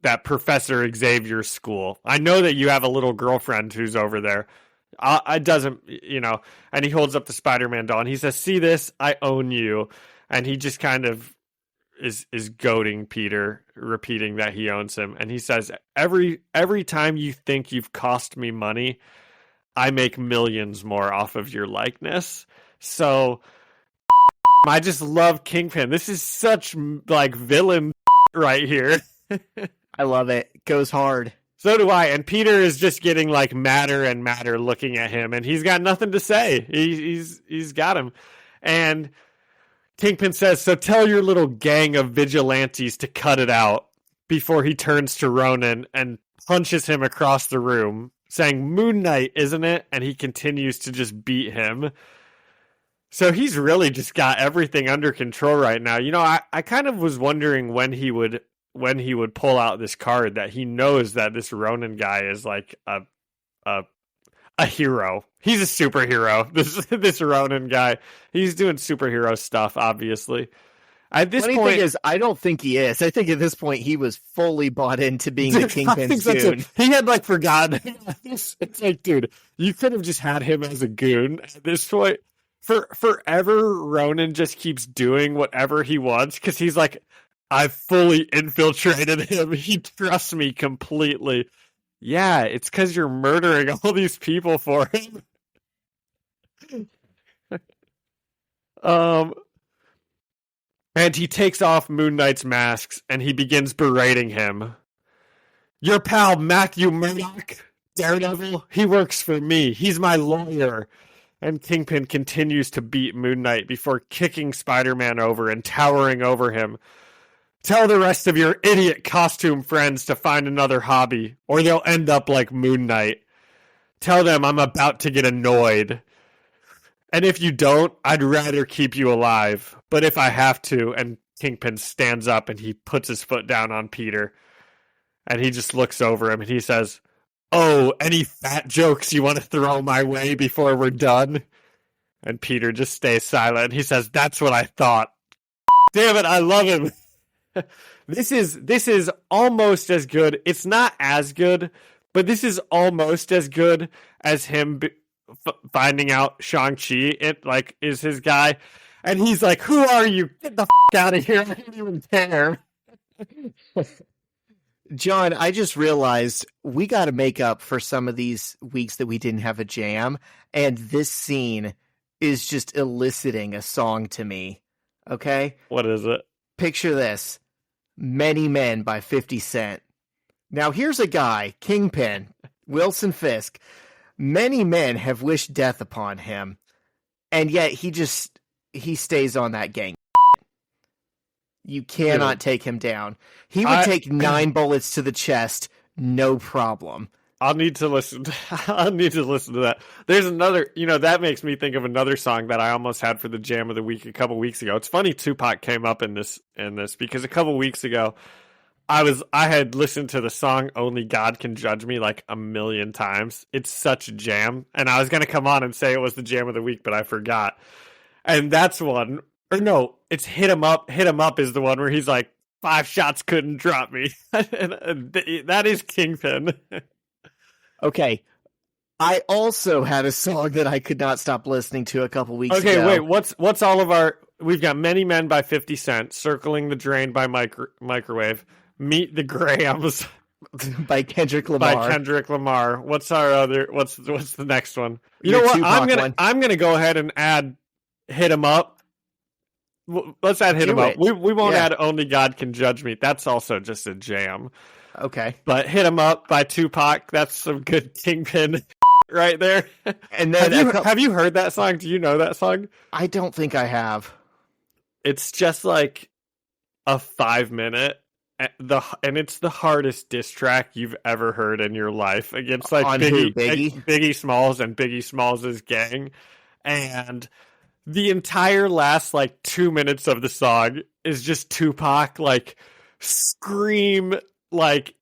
that Professor Xavier's school. I know that you have a little girlfriend who's over there. It doesn't, and he holds up the Spider-Man doll and he says, see this? I own you. And he just kind of is goading Peter, repeating that he owns him. And he says, every time you think you've cost me money, I make millions more off of your likeness. So I just love Kingpin. This is such like villain right here. I love it. Goes hard. So do I. And Peter is just getting like madder and madder looking at him, and he's got nothing to say. He's got him. And Kingpin says, so tell your little gang of vigilantes to cut it out, before he turns to Ronin and punches him across the room, saying, Moon Knight, isn't it? And he continues to just beat him. So he's really just got everything under control right now. I kind of was wondering when he would pull out this card, that he knows that this Ronin guy is like a hero. He's a superhero. This Ronin guy. He's doing superhero stuff, obviously. At this point, thing is, I don't think he is. I think at this point he was fully bought into being the Kingpin's goon. He had like forgotten. It's like, dude, you could have just had him as a goon at this point. Forever, Ronin just keeps doing whatever he wants because he's like, I've fully infiltrated him. He trusts me completely. Yeah, it's because you're murdering all these people for him. And he takes off Moon Knight's masks and he begins berating him. Your pal Matthew Murdock, Daredevil, he works for me. He's my lawyer. And Kingpin continues to beat Moon Knight before kicking Spider-Man over and towering over him. Tell the rest of your idiot costume friends to find another hobby, or they'll end up like Moon Knight. Tell them I'm about to get annoyed. And if you don't, I'd rather keep you alive. But if I have to, and Kingpin stands up and he puts his foot down on Peter, and he just looks over him and he says, oh, any fat jokes you want to throw my way before we're done? And Peter just stays silent. He says, that's what I thought. Damn it, I love him. This is almost as good. It's not as good, but this is almost as good as him finding out Shang-Chi is his guy. And he's like, who are you? Get the out of here. I don't even care. John, I just realized we got to make up for some of these weeks that we didn't have a jam, and this scene is just eliciting a song to me. Okay? What is it? Picture this. Many Men by 50 Cent. Now here's a guy, Kingpin, Wilson Fisk. Many men have wished death upon him, and yet he stays on that gang. You cannot take him down. He would take 9 bullets to the chest, no problem. I'll need to listen to that. There's another, that makes me think of another song that I almost had for the jam of the week a couple weeks ago. It's funny Tupac came up in this because a couple weeks ago I had listened to the song Only God Can Judge Me like a million times. It's such a jam. And I was going to come on and say it was the jam of the week, but I forgot. And that's one. Or no, it's Hit 'Em Up. Hit 'Em Up is the one where he's like, 5 shots couldn't drop me. And that is Kingpin. Okay. I also had a song that I could not stop listening to a couple weeks ago. Okay, wait, what's all of our... We've got Many Men by 50 Cent, Circling the Drain by Microwave, Meet the Grahams by Kendrick Lamar. What's our other... What's the next one? You know what? I'm gonna go ahead and add Hit 'Em Up. Let's add Hit 'Em Up. We won't add Only God Can Judge Me. That's also just a jam. Okay. But Hit 'Em Up by Tupac, that's some good Kingpin right there. And then have you heard that song? Do you know that song? I don't think I have. It's just like a 5-minute, and it's the hardest diss track you've ever heard in your life against like Biggie Smalls and Biggie Smalls' gang. And the entire last like 2 minutes of the song is just Tupac like scream, like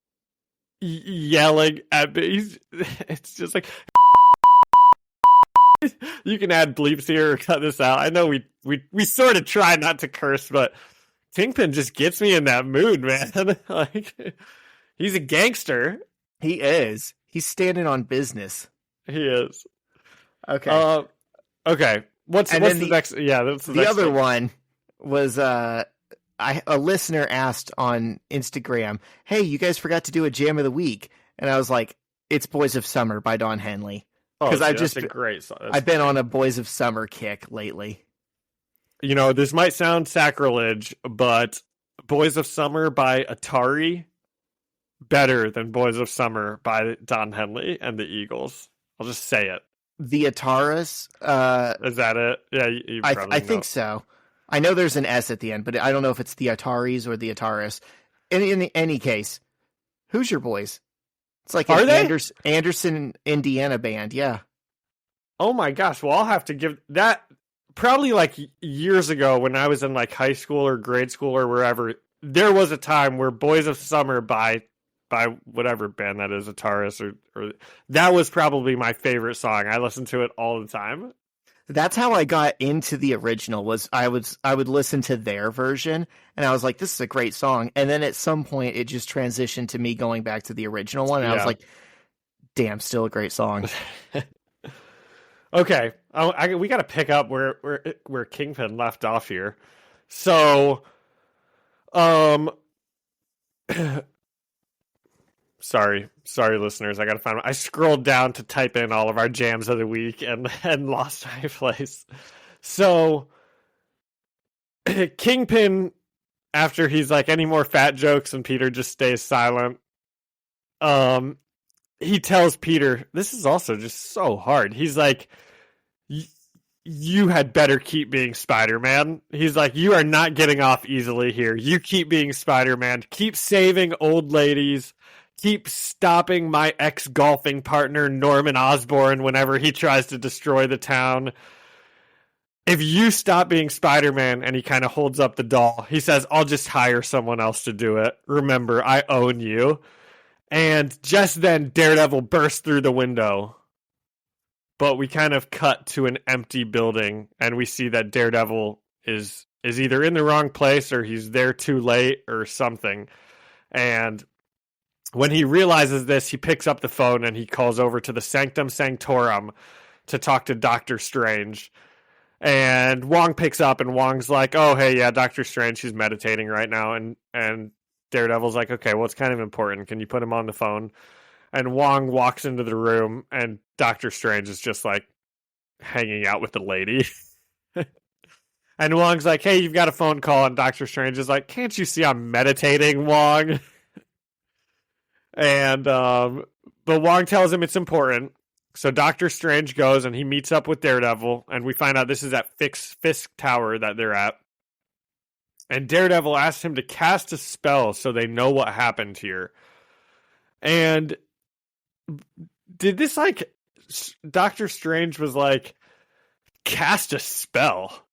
yelling at me. It's just like you can add bleeps here or cut this out. I know we sort of try not to curse, but Kingpin just gets me in that mood, man. Like He's a gangster. He is. He's standing on business. He is. Okay. Okay. What's the next? Yeah, that's the other one was a listener asked on Instagram, "Hey, you guys forgot to do a jam of the week," and I was like, "It's Boys of Summer" by Don Henley. Because that's a great song. I've been on a Boys of Summer kick lately. You know, this might sound sacrilege, but Boys of Summer by Atari better than Boys of Summer by Don Henley and the Eagles. I'll just say it. The Ataras. Is that it? Yeah, you probably I think so. I know there's an S at the end, but I don't know if it's the Ataris or the Ataras. In any case, who's your boys? It's like an Anderson, Indiana band, yeah. Oh my gosh, well, I'll have to give that, probably like years ago when I was in like high school or grade school or wherever, there was a time where Boys of Summer by whatever band that is, Ataris, or that was probably my favorite song. I listened to it all the time. That's how I got into the original. Was I would listen to their version, and I was like, "This is a great song." And then at some point, it just transitioned to me going back to the original one, and I was like, "Damn, still a great song." Okay, we got to pick up where Kingpin left off here. So, Sorry, listeners. I gotta find. I scrolled down to type in all of our jams of the week and lost my place. So, Kingpin, after he's like, any more fat jokes, and Peter just stays silent. He tells Peter, this is also just so hard. He's like, you had better keep being Spider-Man. He's like, you are not getting off easily here. You keep being Spider-Man. Keep saving old ladies. Keep stopping my ex-golfing partner, Norman Osborn, whenever he tries to destroy the town. If you stop being Spider-Man, and he kind of holds up the doll, he says, I'll just hire someone else to do it. Remember, I own you. And just then, Daredevil bursts through the window. But we kind of cut to an empty building, and we see that Daredevil is either in the wrong place, or he's there too late, or something. And when he realizes this, he picks up the phone and he calls over to the Sanctum Sanctorum to talk to Doctor Strange. And Wong picks up, and Wong's like, oh, hey, yeah, Doctor Strange, he's meditating right now. And Daredevil's like, okay, well, it's kind of important. Can you put him on the phone? And Wong walks into the room, and Doctor Strange is just like hanging out with the lady. And Wong's like, hey, you've got a phone call. And Doctor Strange is like, can't you see I'm meditating, Wong? And but Wong tells him it's important. So Doctor Strange goes and he meets up with Daredevil, and we find out this is at Fisk Tower that they're at. And Daredevil asks him to cast a spell so they know what happened here. And did this, like, Doctor Strange was like, cast a spell?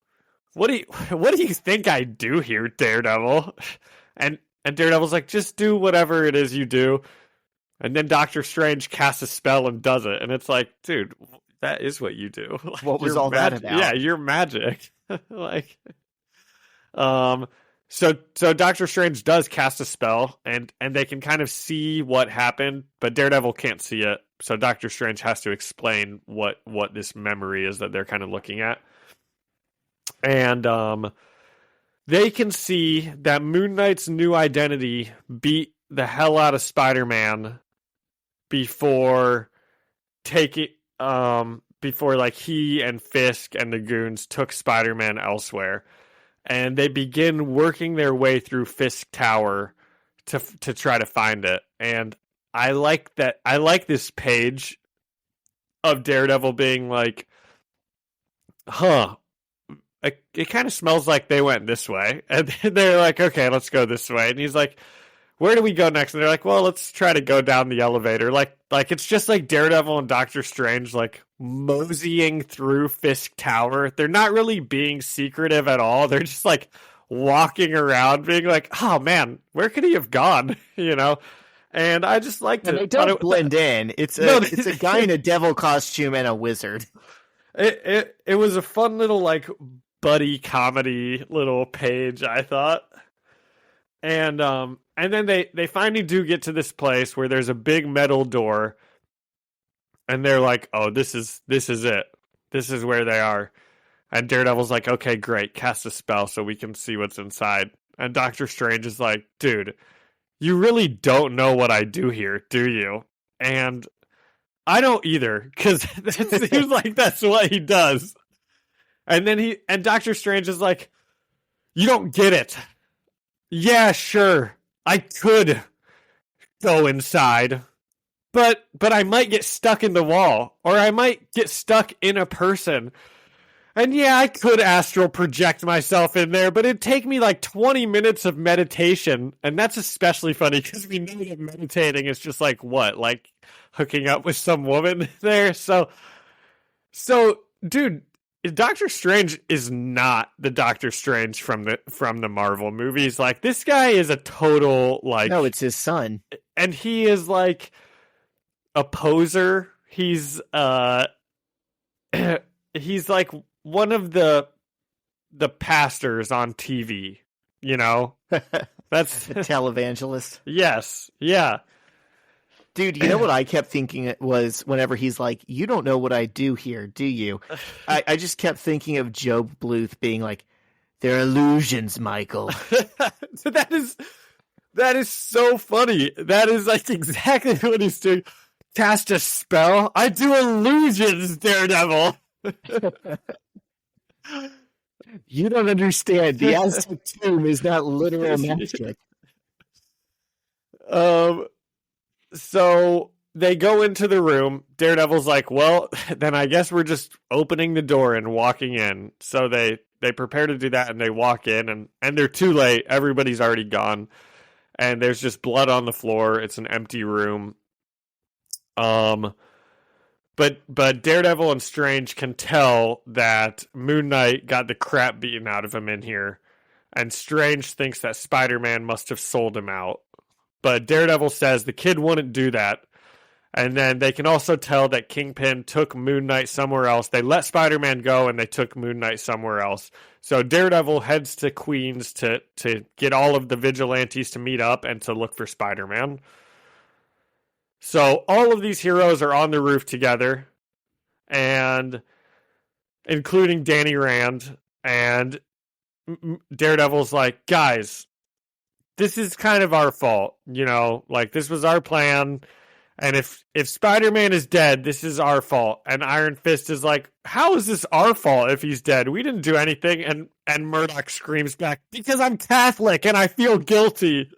What do you think I do here, Daredevil? And Daredevil's like, just do whatever it is you do. And then Doctor Strange casts a spell and does it. And it's like, dude, that is what you do. Like, what was all that about? Yeah, you're magic. Like, so Doctor Strange does cast a spell, and they can kind of see what happened, but Daredevil can't see it. So Doctor Strange has to explain what this memory is that they're kind of looking at. And they can see that Moon Knight's new identity beat the hell out of Spider-Man before like he and Fisk and the goons took Spider-Man elsewhere. And they begin working their way through Fisk Tower to try to find it. And I like that. I like this page of Daredevil being like, it kind of smells like they went this way. And they're like, okay, let's go this way. And he's like, where do we go next? And they're like, well, let's try to go down the elevator. Like it's just like Daredevil and Doctor Strange, like, moseying through Fisk Tower. They're not really being secretive at all. They're just like walking around being like, oh man, where could he have gone? You know? And I just like to... And they don't blend in. It's a guy in a devil costume and a wizard. It was a fun little, like, buddy comedy little page, I thought. And then they finally do get to this place where there's a big metal door, and they're like, oh, this is it. This is where they are. And Daredevil's like, okay, great, cast a spell so we can see what's inside. And Doctor Strange is like, dude, you really don't know what I do here, do you? And I don't either, because it seems like that's what he does. And then Doctor Strange is like, you don't get it. Yeah, sure, I could go inside, but I might get stuck in the wall, or I might get stuck in a person. And yeah, I could astral project myself in there, but it'd take me like 20 minutes of meditation. And that's especially funny because we know that meditating is just like what? Like hooking up with some woman there. So dude, Doctor Strange is not the Doctor Strange from the Marvel movies. Like, this guy is a total, like... No, it's his son. And he is like a poser. He's he's like one of the pastors on TV, you know? That's a televangelist. Yes. Yeah. Dude, you know what I kept thinking it was whenever he's like, you don't know what I do here, do you? I just kept thinking of Job Bluth being like, they're illusions, Michael. That is so funny. That is like exactly what he's doing. Cast a spell? I do illusions, Daredevil. You don't understand. The Aztec tomb is not literal magic. So they go into the room. Daredevil's like, well, then I guess we're just opening the door and walking in. So they prepare to do that, and they walk in, and they're too late. Everybody's already gone. And there's just blood on the floor. It's an empty room. But Daredevil and Strange can tell that Moon Knight got the crap beaten out of him in here. And Strange thinks that Spider-Man must have sold him out. But Daredevil says the kid wouldn't do that. And then they can also tell that Kingpin took Moon Knight somewhere else. They let Spider-Man go, and they took Moon Knight somewhere else. So Daredevil heads to Queens to get all of the vigilantes to meet up and to look for Spider-Man. So all of these heroes are on the roof together, and including Danny Rand. And Daredevil's like, guys, this is kind of our fault, you know, like this was our plan. And if Spider-Man is dead, this is our fault. And Iron Fist is like, how is this our fault if he's dead? We didn't do anything. And Murdoch screams back, because I'm Catholic and I feel guilty.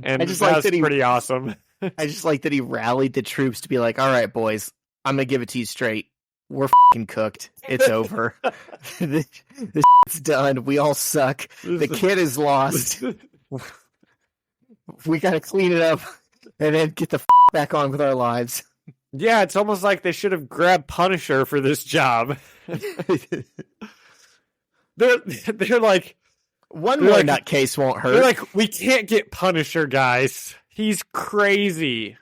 And I just that's like that pretty awesome. I just like that he rallied the troops to be like, all right, boys, I'm going to give it to you straight. We're fucking cooked. It's over. This shit's done. We all suck. The kid is lost. We got to clean it up and then get the back on with our lives. Yeah, it's almost like they should have grabbed Punisher for this job. They're like, one more nutcase won't hurt. They're like, we can't get Punisher, guys. He's crazy.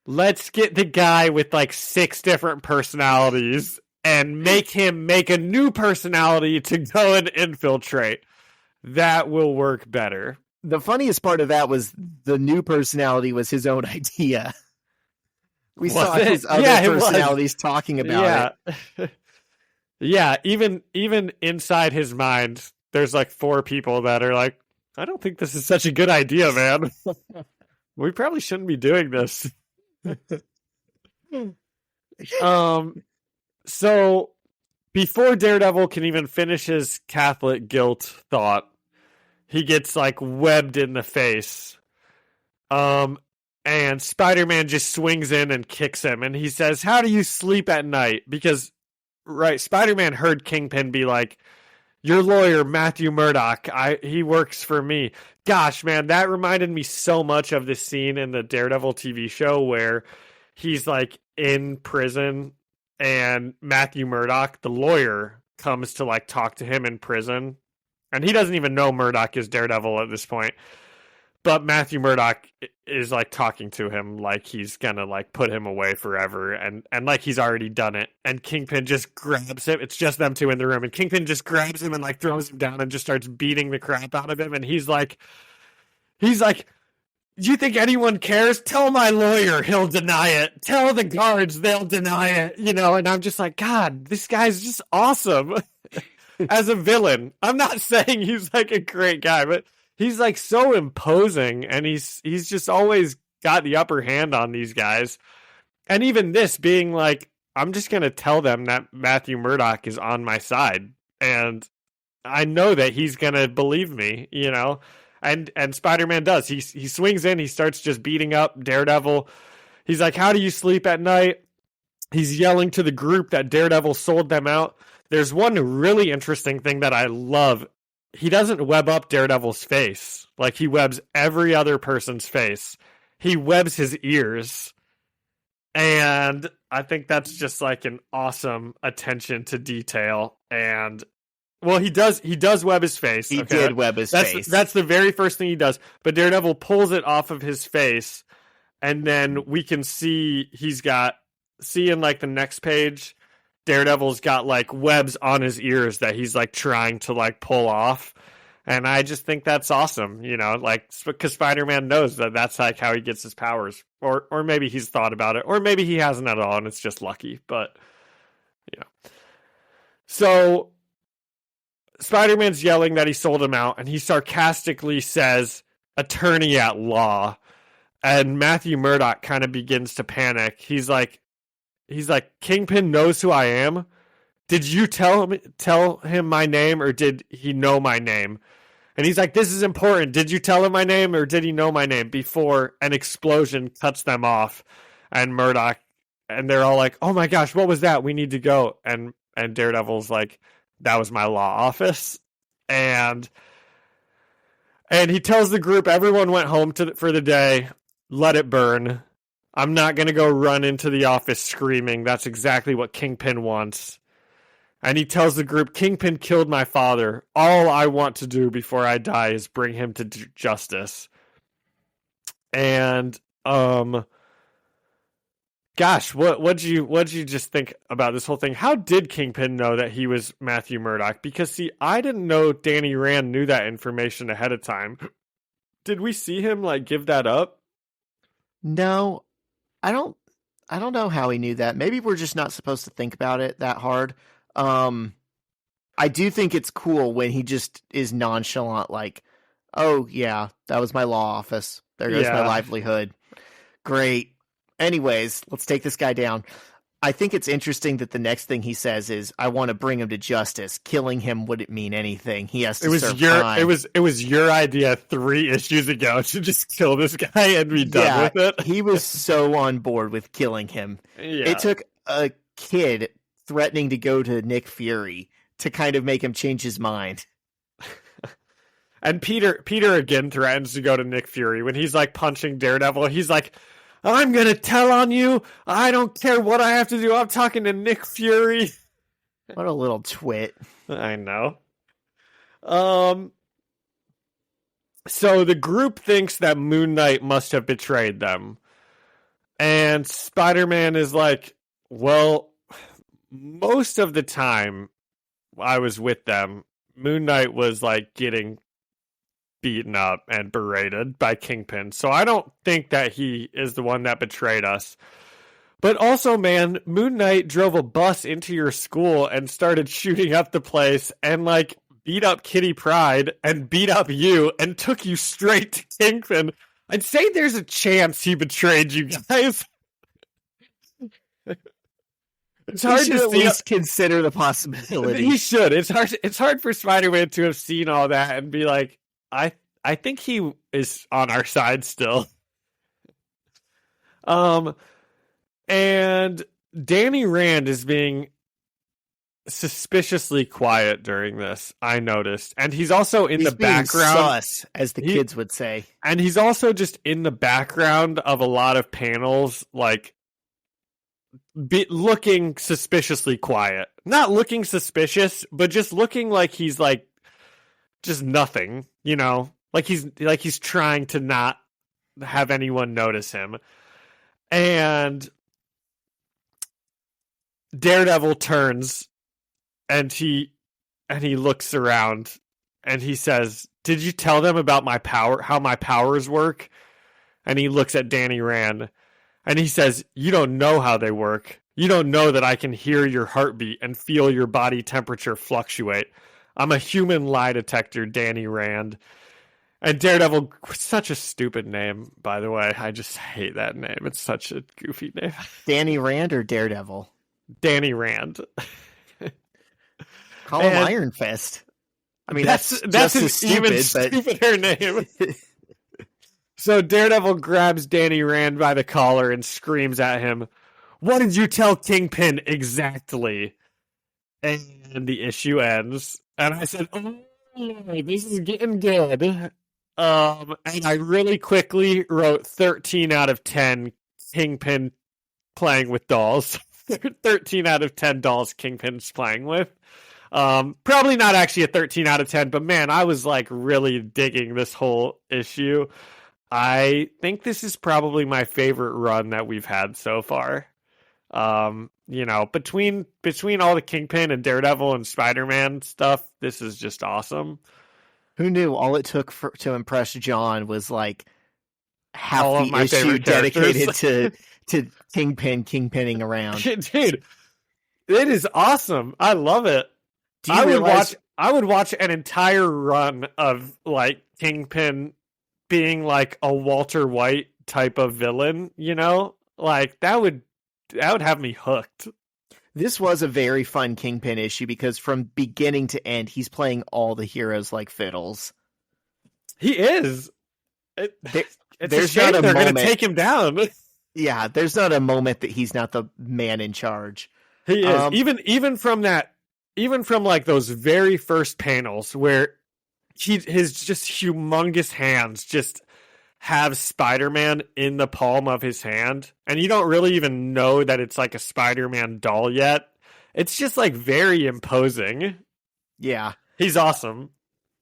Let's get the guy with like 6 different personalities and make him make a new personality to go and infiltrate. That will work better. The funniest part of that was the new personality was his own idea. We saw his other personalities talking about it. Yeah, even inside his mind, there's like 4 people that are like, I don't think this is such a good idea, man. We probably shouldn't be doing this. So before Daredevil can even finish his Catholic guilt thought, he gets like webbed in the face. And Spider-Man just swings in and kicks him, and he says, how do you sleep at night? Because Spider-Man heard Kingpin be like, your lawyer, Matthew Murdock, he works for me. Gosh, man, that reminded me so much of this scene in the Daredevil TV show where he's like in prison and Matthew Murdock, the lawyer, comes to like talk to him in prison. And he doesn't even know Murdock is Daredevil at this point. But Matthew Murdock is like talking to him like he's gonna like put him away forever, and like he's already done it. And Kingpin just grabs him. It's just them 2 in the room, and Kingpin just grabs him and like throws him down and just starts beating the crap out of him. And he's like, he's like, do you think anyone cares? Tell my lawyer, he'll deny it. Tell the guards, they'll deny it. And I'm just like, God, this guy's just awesome as a villain. I'm not saying he's like a great guy, but he's like so imposing, and he's just always got the upper hand on these guys. And even this being like, I'm just going to tell them that Matthew Murdock is on my side. And I know that he's going to believe me, And Spider-Man does. He swings in. He starts just beating up Daredevil. He's like, how do you sleep at night? He's yelling to the group that Daredevil sold them out. There's one really interesting thing that I love. He doesn't web up Daredevil's face like he webs every other person's face. He webs his ears. And I think that's just like an awesome attention to detail. And well, he does web his face. He did web his face. That's the very first thing he does. But Daredevil pulls it off of his face, and then we can see in like the next page, Daredevil's got like webs on his ears that he's like trying to like pull off. And I just think that's awesome, like, because Spider-Man knows that that's like how he gets his powers, or maybe he's thought about it, or maybe he hasn't at all and it's just lucky. But so Spider-Man's yelling that he sold him out, and he sarcastically says, attorney at law. And Matthew Murdock kind of begins to panic. He's like, Kingpin knows who I am. Did you tell him my name, or did he know my name? And he's like, this is important. Did you tell him my name, or did he know my name? Before an explosion cuts them off, and Murdock, and they're all like, oh my gosh, what was that? We need to go. And Daredevil's like, that was my law office. And he tells the group, everyone went home for the day. Let it burn. I'm not going to go run into the office screaming. That's exactly what Kingpin wants. And he tells the group, Kingpin killed my father. All I want to do before I die is bring him to justice. And, gosh, what'd you just think about this whole thing? How did Kingpin know that he was Matthew Murdock? Because, see, I didn't know Danny Rand knew that information ahead of time. Did we see him, like, give that up? No, I don't know how he knew that. Maybe we're just not supposed to think about it that hard. I do think it's cool when he just is nonchalant, like, oh, yeah, that was my law office. There goes my livelihood. Great. Anyways, let's take this guy down. I think it's interesting that the next thing he says is, I want to bring him to justice. Killing him wouldn't mean anything. He has to serve time. It was your idea 3 issues ago to just kill this guy and be done with it. He was so on board with killing him. Yeah. It took a kid threatening to go to Nick Fury to kind of make him change his mind. And Peter again threatens to go to Nick Fury when he's like punching Daredevil. He's like, I'm going to tell on you. I don't care what I have to do. I'm talking to Nick Fury. What a little twit. I know. So the group thinks that Moon Knight must have betrayed them. And Spider-Man is like, well, most of the time I was with them, Moon Knight was like getting beaten up and berated by Kingpin. So I don't think that he is the one that betrayed us. But also, man, Moon Knight drove a bus into your school and started shooting up the place and like beat up Kitty Pryde and beat up you and took you straight to Kingpin. I'd say there's a chance he betrayed you guys. It's hard to at least consider the possibility. He should. It's hard for Spider-Man to have seen all that and be like, I think he is on our side still. And Danny Rand is being suspiciously quiet during this, I noticed. And he's also in the background. Sus, as the kids would say. And he's also just in the background of a lot of panels, like, looking suspiciously quiet. Not looking suspicious, but just looking like he's like just nothing, you know? Like he's trying to not have anyone notice him. And Daredevil turns and he looks around and he says, did you tell them about my power, how my powers work? And he looks at Danny Rand and he says, you don't know how they work. You don't know that I can hear your heartbeat and feel your body temperature fluctuate. I'm a human lie detector, Danny Rand. And Daredevil, such a stupid name, by the way. I just hate that name. It's such a goofy name. Danny Rand or Daredevil? Danny Rand. Call him Iron Fist. I mean, that's just an even stupid, stupider name. So Daredevil grabs Danny Rand by the collar and screams at him, "What did you tell Kingpin exactly?" And the issue ends. And I said, "Oh, this is getting good." And I really quickly wrote 13 out of 10 Kingpin playing with dolls. 13 out of 10 dolls Kingpin's playing with. Probably not actually a 13 out of 10, but man, I was like really digging this whole issue. I think this is probably my favorite run that we've had so far. You know, between all the Kingpin and Daredevil and Spider-Man stuff, this is just awesome. Who knew all it took to impress John was like half All of the my issue favorite dedicated characters. to Kingpinning around. Dude, it is awesome. I love it. Do you realize I would watch an entire run of like Kingpin being like a Walter White type of villain, you know? Like that would have me hooked. this was a very fun Kingpin issue because from beginning to end, he's playing all the heroes like fiddles. He is. There's a shame not a they're going to moment- take him down. Yeah, there's not a moment that he's not the man in charge. He is. Even from like those very first panels where his just humongous hands just have Spider-Man in the palm of his hand, and you don't really even know that it's like a Spider-Man doll yet. It's just like very imposing. Yeah. He's awesome.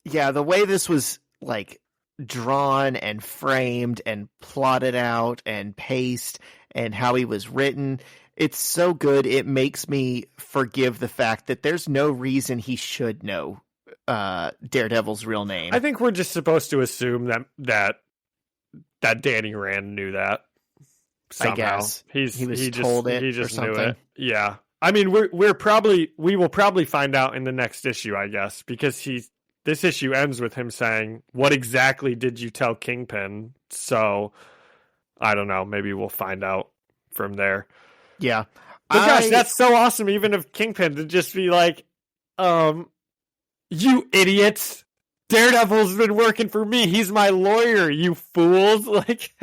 Yeah, the way this was like drawn and framed and plotted out and paced and how he was written, it's so good. It makes me forgive the fact that there's no reason he should know Daredevil's real name. I think we're just supposed to assume that Danny Rand knew that somehow. I guess he just told it. He just or knew something. it. Yeah. I mean, we will probably find out in the next issue, I guess, because this issue ends with him saying, "What exactly did you tell Kingpin?" So I don't know. Maybe we'll find out from there. Yeah. But gosh, that's so awesome. Even if Kingpin to just be like, "You idiots! Daredevil's been working for me. He's my lawyer. You fools!" Like,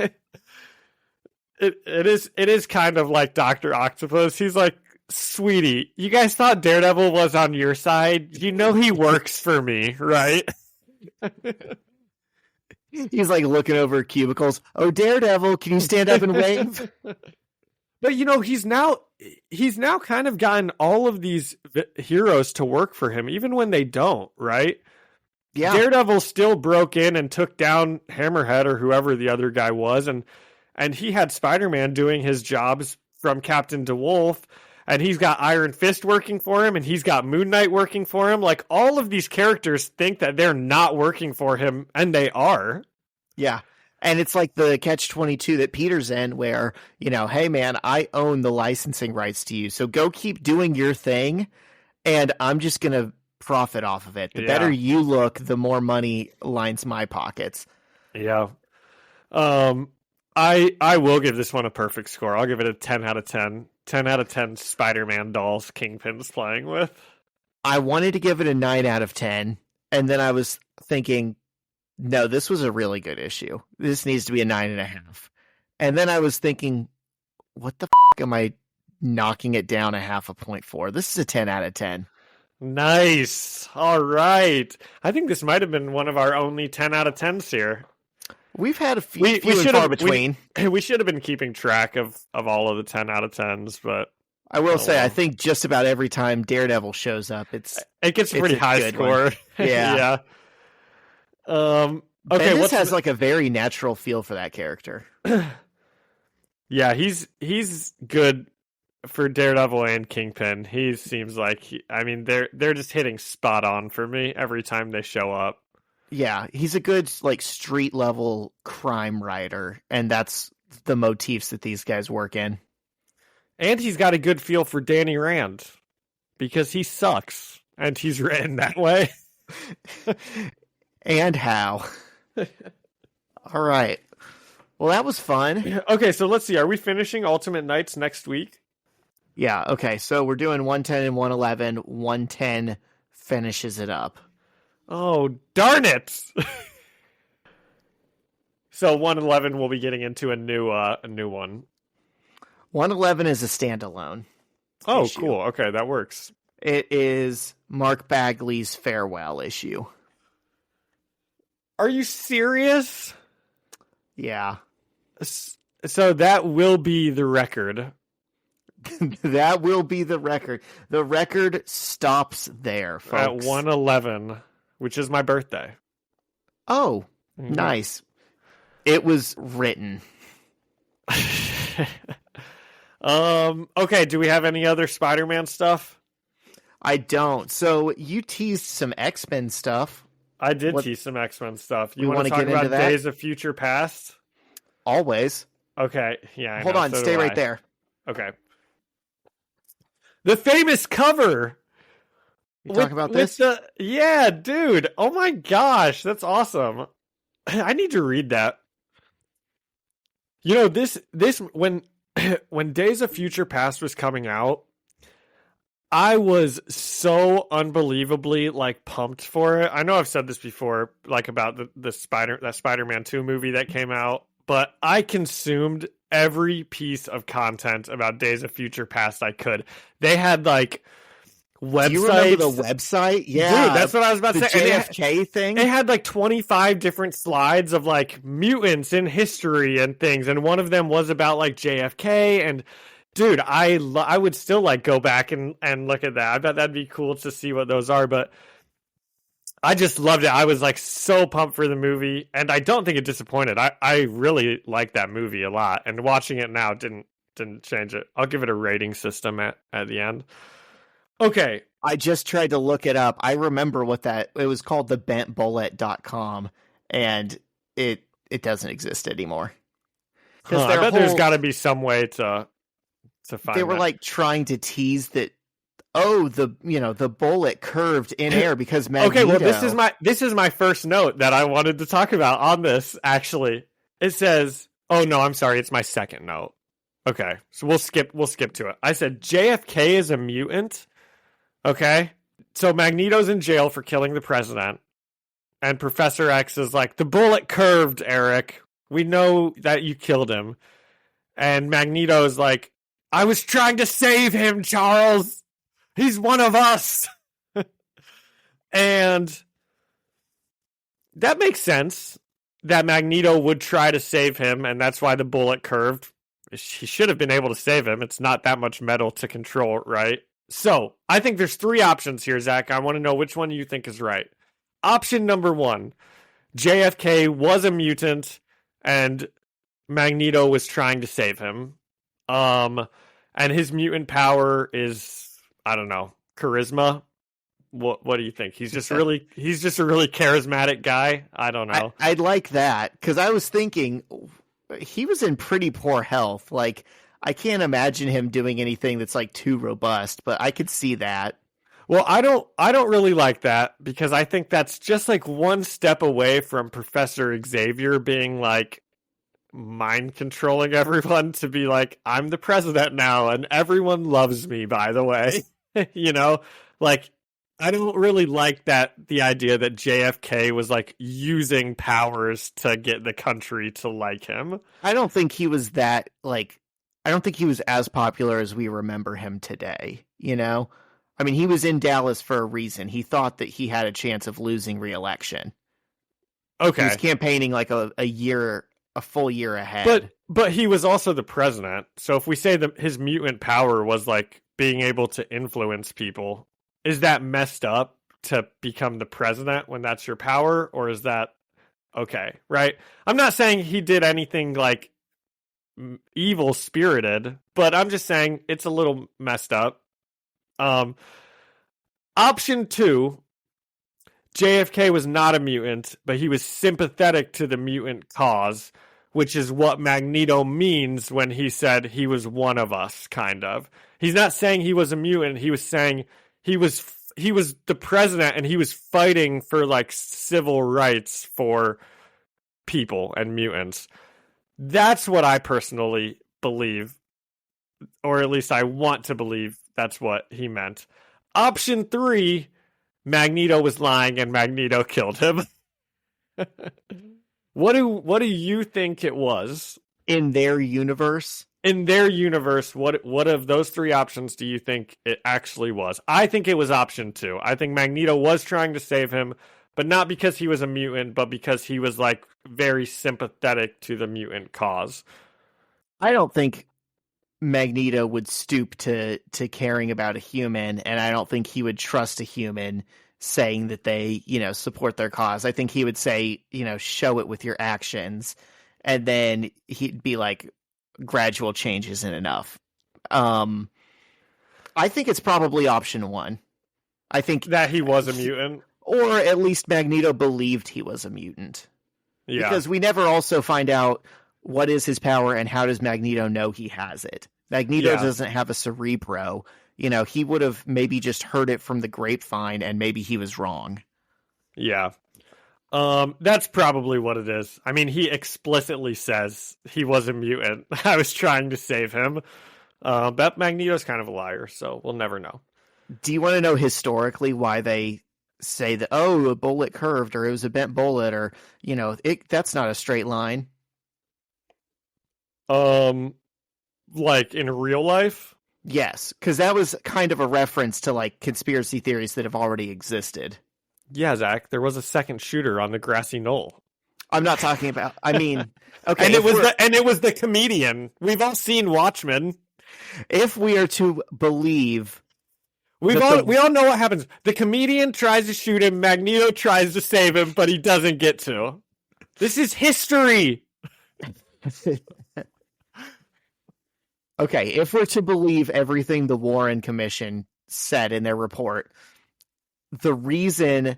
it is kind of like Dr. Octopus. He's like, "Sweetie, you guys thought Daredevil was on your side. You know he works for me, right?" He's like looking over cubicles. "Oh, Daredevil, can you stand up and wave?" But you know, he's now kind of gotten all of these heroes to work for him, even when they don't, right? Yeah. Daredevil still broke in and took down Hammerhead or whoever the other guy was, and he had Spider-Man doing his jobs from Captain DeWolf, and he's got Iron Fist working for him, and he's got Moon Knight working for him. Like, all of these characters think that they're not working for him, and they are. Yeah. And it's like the catch-22 that Peter's in where, you know, hey, man, I own the licensing rights to you, so go keep doing your thing, and I'm just going to profit off of it. The better you look, the more money lines my pockets. Yeah. I will give this one a perfect score. I'll give it a 10 out of 10. 10 out of 10 Spider-Man dolls Kingpin's playing with. I wanted to give it a 9 out of 10, and then I was thinking, no, this was a really good issue. This needs to be a 9.5. And then I was thinking, what the am I knocking it down a half a point for? This is a 10 out of 10. Nice. All right. I think this might have been one of our only 10 out of 10s here. We've had a few and far between. We should have been keeping track of all of the 10 out of 10s, but I will say, I think just about every time Daredevil shows up, it gets a pretty high score. Yeah. Okay. Bendis has like a very natural feel for that character. Yeah, he's good for Daredevil and Kingpin. He seems like they're just hitting spot on for me every time they show up. Yeah, he's a good like street level crime writer, and that's the motifs that these guys work in. And he's got a good feel for Danny Rand because he sucks and he's written that way. And how? All right. Well, that was fun. Okay, so let's see. Are we finishing Ultimate Knights next week? Yeah, okay. So we're doing 110 and 111. 110 finishes it up. Oh, darn it. So 111 we'll be getting into a new one. 111 is a standalone. Oh, issue. cool. Okay, that works. It is Mark Bagley's farewell issue. Are you serious? Yeah. So that will be the record. That will be the record. The record stops there, folks. At 111, which is my birthday. Oh, nice. It was written. Okay, do we have any other Spider-Man stuff? I don't. So you teased some X-Men stuff. I did tease some X-Men stuff. You want to get talk about into that? Days of Future Past? Always. Okay, yeah. Hold on, stay right there. Okay. The famous cover. You talk about this? Yeah, dude. Oh my gosh, that's awesome. I need to read that. You know, this when Days of Future Past was coming out, I was so unbelievably like pumped for it. I know I've said this before, like about that Spider-Man 2 movie that came out, but I consumed every piece of content about Days of Future Past I could. They had like websites. Do you remember the website? Yeah, dude, that's what I was about to say. The JFK thing. It had like 25 different slides of like mutants in history and things, and one of them was about like JFK. And dude, I would still like go back and look at that. I bet that'd be cool to see what those are. But I just loved it. I was like so pumped for the movie, and I don't think it disappointed. I really liked that movie a lot, and watching it now didn't change it. I'll give it a rating system at the end. Okay. I just tried to look it up. I remember it was called thebentbullet.com, and it doesn't exist anymore. I bet there's got to be some way to find. They were like trying to tease that. Oh, the bullet curved in air because Magneto. Okay, well this is my first note that I wanted to talk about on this. Actually, it says, "Oh no, I'm sorry, it's my second note." Okay, so we'll skip to it. I said JFK is a mutant. Okay, so Magneto's in jail for killing the president, and Professor X is like, "The bullet curved, Eric. We know that you killed him." And Magneto's like, "I was trying to save him, Charles. He's one of us." And that makes sense that Magneto would try to save him, and that's why the bullet curved. He should have been able to save him. It's not that much metal to control, right? So, I think there's three options here, Zach. I want to know which one you think is right. Option number one, JFK was a mutant, and Magneto was trying to save him. And his mutant power is, I don't know, charisma. What do you think? He's just a really charismatic guy. I don't know. I'd like that, because I was thinking he was in pretty poor health. Like, I can't imagine him doing anything that's like too robust, but I could see that. Well, I don't really like that, because I think that's just like one step away from Professor Xavier being like mind controlling everyone to be like, I'm the president now and everyone loves me, by the way. You know, like, I don't really like the idea that JFK was like using powers to get the country to like him. I don't think he was as popular as we remember him today, you know? I mean, he was in Dallas for a reason. He thought that he had a chance of losing re-election. Okay. He was campaigning like a full year ahead. But he was also the president. So if we say that his mutant power was like being able to influence people, is that messed up to become the president when that's your power? Or is that okay, right? I'm not saying he did anything like evil spirited, but I'm just saying it's a little messed up. Option two, JFK was not a mutant, but he was sympathetic to the mutant cause, which is what Magneto means when he said he was one of us, kind of. He's not saying he was a mutant. He was saying he was the president and he was fighting for like civil rights for people and mutants. That's what I personally believe, or at least I want to believe that's what he meant. Option 3, Magneto was lying and Magneto killed him. What do you think it was? In their universe? In their universe, what of those 3 options do you think it actually was? I think it was option 2. I think Magneto was trying to save him, but not because he was a mutant, but because he was like very sympathetic to the mutant cause. I don't think Magneto would stoop to caring about a human, and I don't think he would trust a human saying that they, support their cause. I think he would say, show it with your actions, and then he'd be like, gradual change isn't enough. I think it's probably option 1. I think that he was a mutant, or at least Magneto believed he was a mutant. Yeah, because we never also find out what is his power and how does Magneto know he has it. Magneto doesn't have a Cerebro. He would have maybe just heard it from the grapevine and maybe he was wrong. Yeah. That's probably what it is. I mean, he explicitly says he was a mutant. I was trying to save him. But Magneto's kind of a liar, so we'll never know. Do you want to know historically why they say that, a bullet curved or it was a bent bullet or, that's not a straight line? Like in real life? Yes, because that was kind of a reference to like conspiracy theories that have already existed. Yeah, Zach, there was a second shooter on the grassy knoll. I'm not talking about. I mean, okay, and it was the comedian. We've all seen Watchmen. If we are to believe, we all know what happens. The comedian tries to shoot him. Magneto tries to save him, but he doesn't get to. This is history. Okay, if we're to believe everything the Warren Commission said in their report, the reason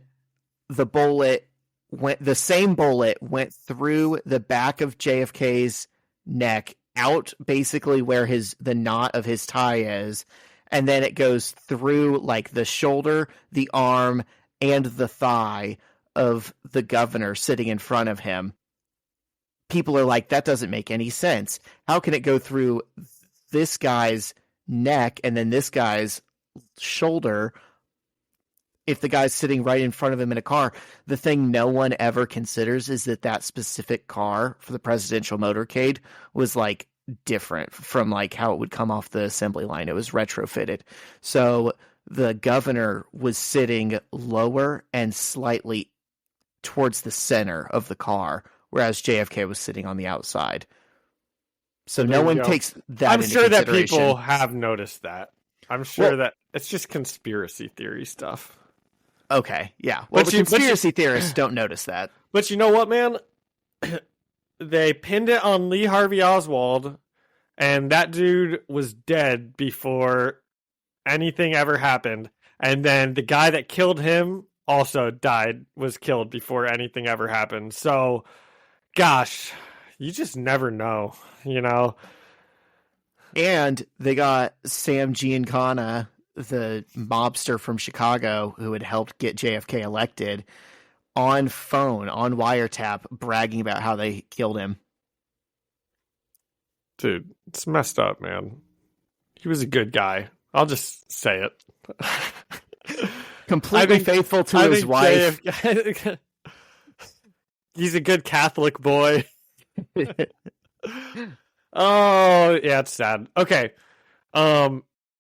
the same bullet went through the back of JFK's neck, out basically where the knot of his tie is, and then it goes through like the shoulder, the arm, and the thigh of the governor sitting in front of him. People are like, that doesn't make any sense. How can it go through this guy's neck and then this guy's shoulder if the guy's sitting right in front of him in a car? The thing no one ever considers is that specific car for the presidential motorcade was like different from like how it would come off the assembly line. It was retrofitted. So the governor was sitting lower and slightly towards the center of the car, whereas JFK was sitting on the outside. So no one takes that into consideration. I'm sure that people have noticed that. I'm sure that it's just conspiracy theory stuff. Okay, yeah. Well, conspiracy theorists don't notice that. But you know what, man? They pinned it on Lee Harvey Oswald, and that dude was dead before anything ever happened. And then the guy that killed him also was killed before anything ever happened. So, gosh, you just never know, And they got Sam Giancana, the mobster from Chicago who had helped get JFK elected, on wiretap, bragging about how they killed him. Dude, it's messed up, man. He was a good guy. I'll just say it. Completely faithful to his wife. He's a good Catholic boy. Oh, yeah, it's sad. Okay.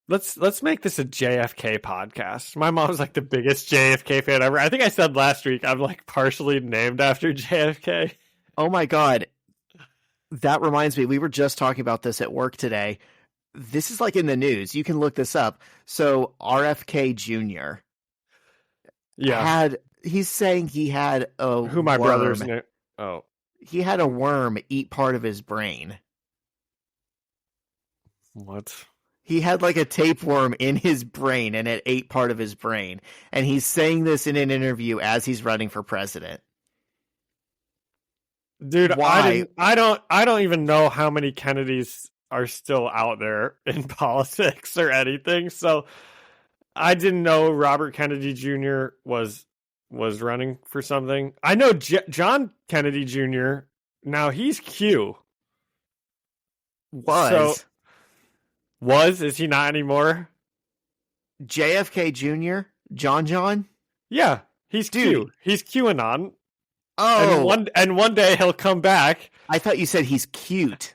Let's make this a JFK podcast. My mom's like the biggest JFK fan ever. I think I said last week I'm like partially named after JFK. Oh my God. That reminds me, we were just talking about this at work today. This is like in the news. You can look this up. So RFK Jr. He's saying he had brother's name. Oh. He had a worm eat part of his brain. What? He had like a tapeworm in his brain, and it ate part of his brain. And he's saying this in an interview as he's running for president. Dude, Why? I don't even know how many Kennedys are still out there in politics or anything. So I didn't know Robert Kennedy Jr. was running for something. I know John Kennedy Jr. Now he's Q. Is he not anymore? JFK Jr. John? Yeah, he's Q. He's QAnon. Oh, and one day he'll come back. I thought you said he's cute.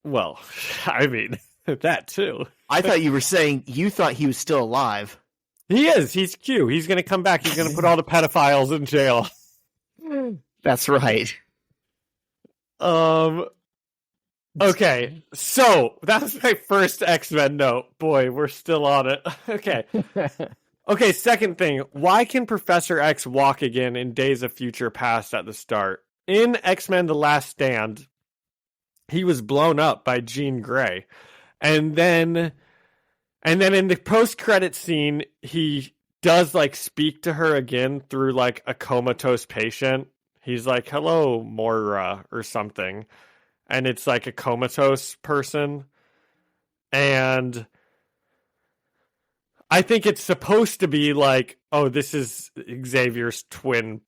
Well, I mean, that too. I thought you were saying you thought he was still alive. He is. He's Q. He's going to come back. He's going to put all the pedophiles in jail. That's right. Okay, so that was my first X-Men note. Boy, we're still on it. Okay. Okay, second thing. Why can Professor X walk again in Days of Future Past at the start? In X-Men The Last Stand, he was blown up by Jean Grey. And then in the post-credit scene, he does like speak to her again through like a comatose patient. He's like, "Hello, Moira," or something. And it's like a comatose person. And I think it's supposed to be like, oh, this is Xavier's twin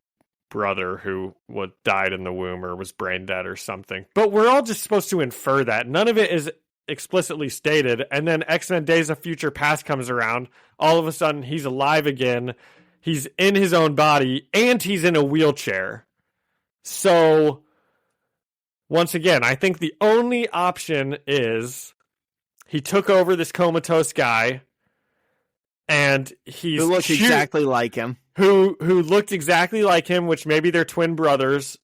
brother who died in the womb or was brain dead or something. But we're all just supposed to infer that. None of it is explicitly stated. And then X-Men Days of Future Past comes around. All of a sudden, he's alive again. He's in his own body, and he's in a wheelchair. So, once again, I think the only option is he took over this comatose guy, and he's who looks exactly like him. Who looked exactly like him, which maybe they're twin brothers,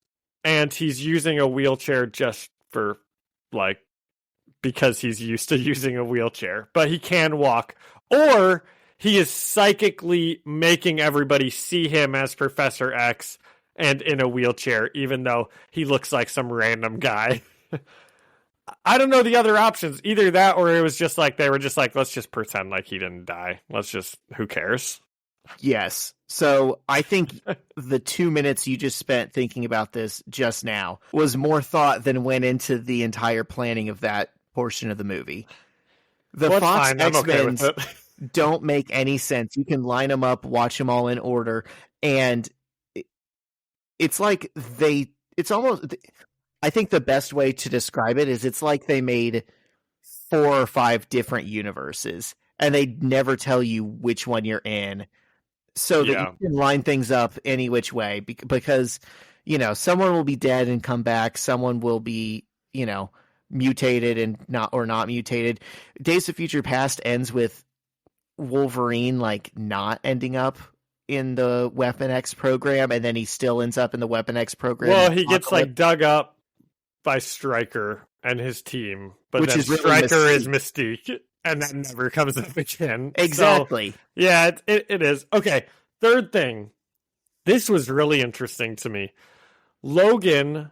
and he's using a wheelchair just for, like, because he's used to using a wheelchair. But he can walk. Or he is psychically making everybody see him as Professor X and in a wheelchair, even though he looks like some random guy. I don't know the other options. Either that, or it was just like, they were just like, let's just pretend like he didn't die. Who cares? Yes. So I think the 2 minutes you just spent thinking about this just now was more thought than went into the entire planning of that portion of the movie. The Fox X-Men don't make any sense. You can line them up, watch them all in order, and it's like it's almost, I think the best way to describe it is it's like they made 4 or 5 different universes, and they never tell you which one you're in, so that you can line things up any which way, because, someone will be dead and come back, someone will be, mutated and not mutated. Days of Future Past ends with Wolverine, like, not ending up in the Weapon X program, and then he still ends up in the Weapon X program. Well, he gets like dug up by Stryker and his team, but which then is really Stryker is Mystique, and that never comes up again. Exactly. So, yeah, it is. Okay, third thing. This was really interesting to me. Logan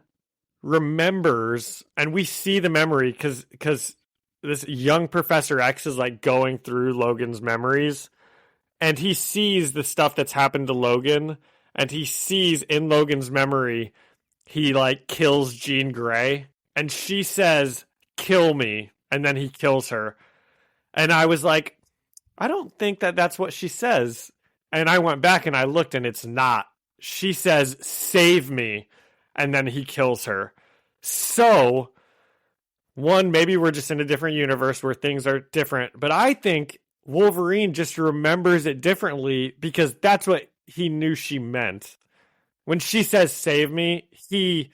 remembers, and we see the memory because this young Professor X is like going through Logan's memories, and he sees the stuff that's happened to Logan, and he sees in Logan's memory, he like kills Jean Grey, and she says, "Kill me," and then he kills her. And I was like, I don't think that's what she says. And I went back and I looked, and it's not. She says, "Save me," and then he kills her. So, one, maybe we're just in a different universe where things are different, but I think Wolverine just remembers it differently because that's what he knew she meant. When she says, "Save me," he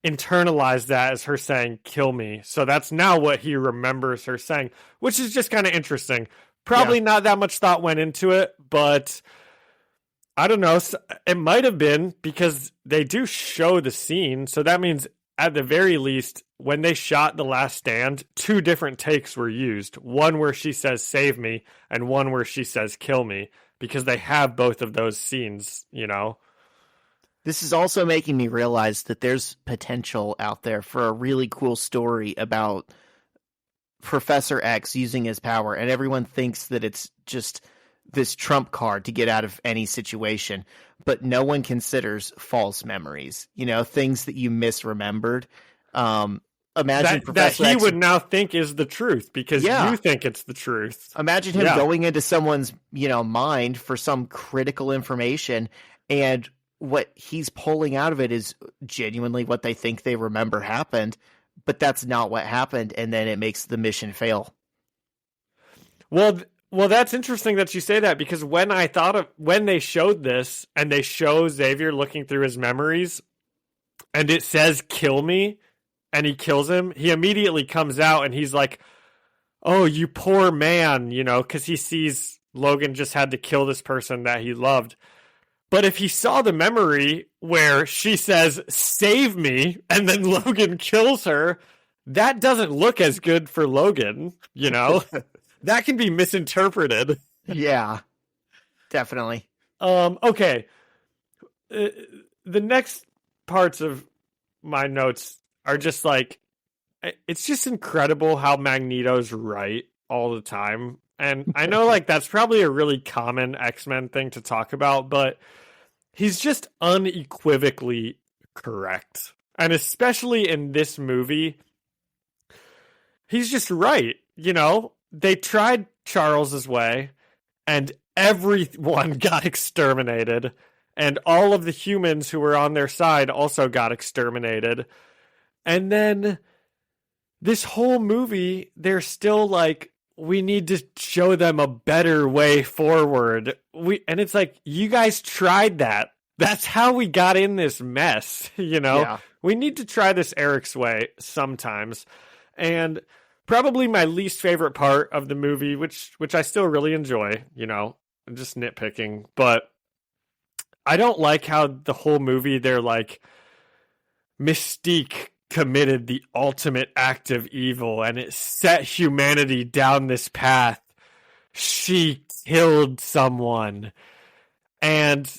internalized that as her saying, "Kill me." So that's now what he remembers her saying, which is just kind of interesting. Probably not that much thought went into it, but I don't know. It might have been because they do show the scene. So that means at the very least, when they shot The Last Stand, 2 different takes were used. One where she says, "Save me," and one where she says, "Kill me," because they have both of those scenes, This is also making me realize that there's potential out there for a really cool story about Professor X using his power, and everyone thinks that it's just this trump card to get out of any situation, but no one considers false memories, things that you misremembered. Imagine Professor that he X would now think is the truth because you think it's the truth. Imagine him going into someone's, mind for some critical information, and what he's pulling out of it is genuinely what they think they remember happened, but that's not what happened, and then it makes the mission fail. Well, that's interesting that you say that, because when they showed this and they show Xavier looking through his memories and it says kill me and he kills him, he immediately comes out and he's like, oh, you poor man, because he sees Logan just had to kill this person that he loved. But if he saw the memory where she says, save me, and then Logan kills her, that doesn't look as good for Logan, That can be misinterpreted. Yeah, definitely. Okay. The next parts of my notes are just like, it's just incredible how Magneto's right all the time. And I know that's probably a really common X-Men thing to talk about, but he's just unequivocally correct. And especially in this movie, he's just right, They tried Charles's way, and everyone got exterminated, and all of the humans who were on their side also got exterminated. And then this whole movie, they're still like, we need to show them a better way forward. And it's like, you guys tried that. That's how we got in this mess, Yeah. We need to try this Eric's way sometimes. And probably my least favorite part of the movie, which I still really enjoy, I'm just nitpicking, but I don't like how the whole movie they're like, Mystique committed the ultimate act of evil and it set humanity down this path. She killed someone. And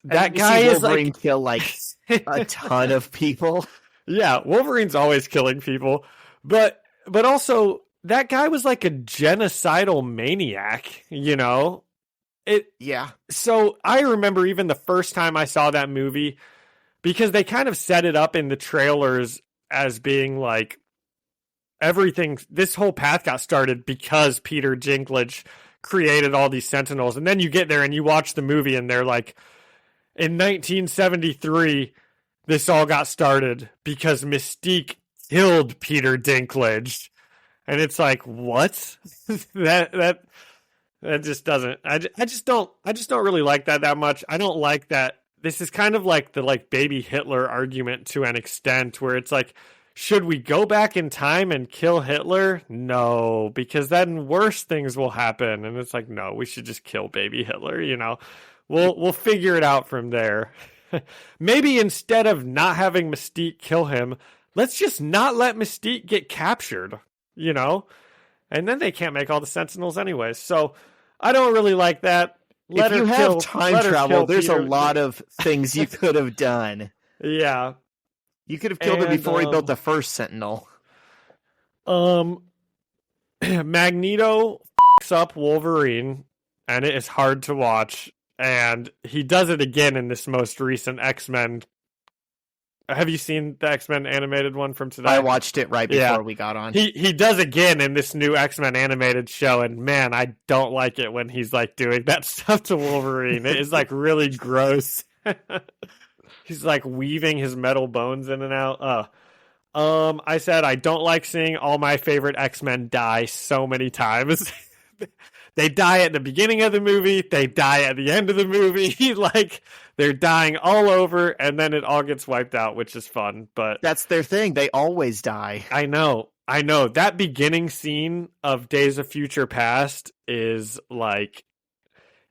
that guy is Wolverine kill a ton of people. Yeah, Wolverine's always killing people, but also, that guy was like a genocidal maniac, Yeah. So I remember even the first time I saw that movie, because they kind of set it up in the trailers as being like, everything, this whole path got started because Peter Dinklage created all these Sentinels. And then you get there and you watch the movie and they're like, in 1973, this all got started because Mystique killed Peter Dinklage, and it's like, what? that just doesn't. I just don't really like that much. I don't like that. This is kind of like the baby Hitler argument to an extent, where it's like, should we go back in time and kill Hitler? No, because then worse things will happen. And it's like, no, we should just kill baby Hitler. We'll figure it out from there. Maybe instead of not having Mystique kill him, let's just not let Mystique get captured, And then they can't make all the Sentinels anyways. So I don't really like that. If you have time travel, there's a lot of things you could have done. Yeah. You could have killed him before he built the first Sentinel. Magneto f***s up Wolverine, and it is hard to watch. And he does it again in this most recent X-Men. Have you seen the X-Men animated one from today? I watched it right before we got on. He does again in this new X-Men animated show, and man, I don't like it when he's doing that stuff to Wolverine. It is really gross. He's weaving his metal bones in and out. I said I don't like seeing all my favorite X-Men die so many times. They die at the beginning of the movie. They die at the end of the movie. They're dying all over, and then it all gets wiped out, which is fun. But that's their thing. They always die. I know. That beginning scene of Days of Future Past is it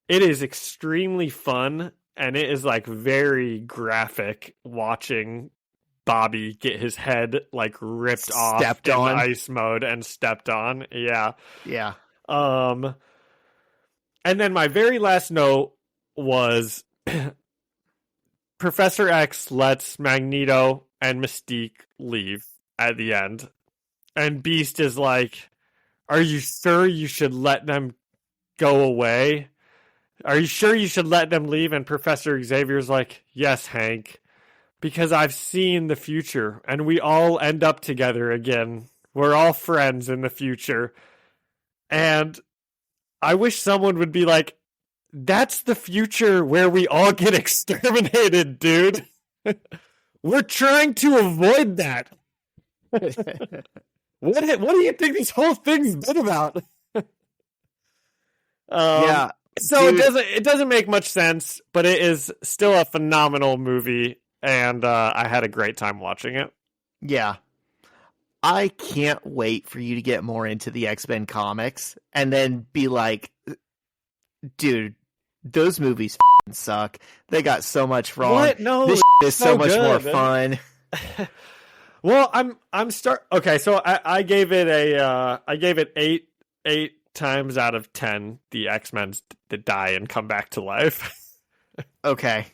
is extremely fun, and it is very graphic watching Bobby get his head ripped off in ice mode and stepped on. Yeah. Yeah. And then my very last note was Professor X lets Magneto and Mystique leave at the end. And Beast is like, are you sure you should let them go away? Are you sure you should let them leave? And Professor Xavier's like, yes, Hank, because I've seen the future and we all end up together again. We're all friends in the future. And I wish someone would be like, that's the future where we all get exterminated, dude. We're trying to avoid that. What do you think this whole thing's been about? Yeah. So dude, it doesn't make much sense, but it is still a phenomenal movie, and I had a great time watching it. Yeah. I can't wait for you to get more into the X-Men comics and then be like, dude, those movies suck. They got so much wrong. What? No, this is so much more fun. Well, okay, so I gave it eight times out of 10 the X-Men that die and come back to life. Okay.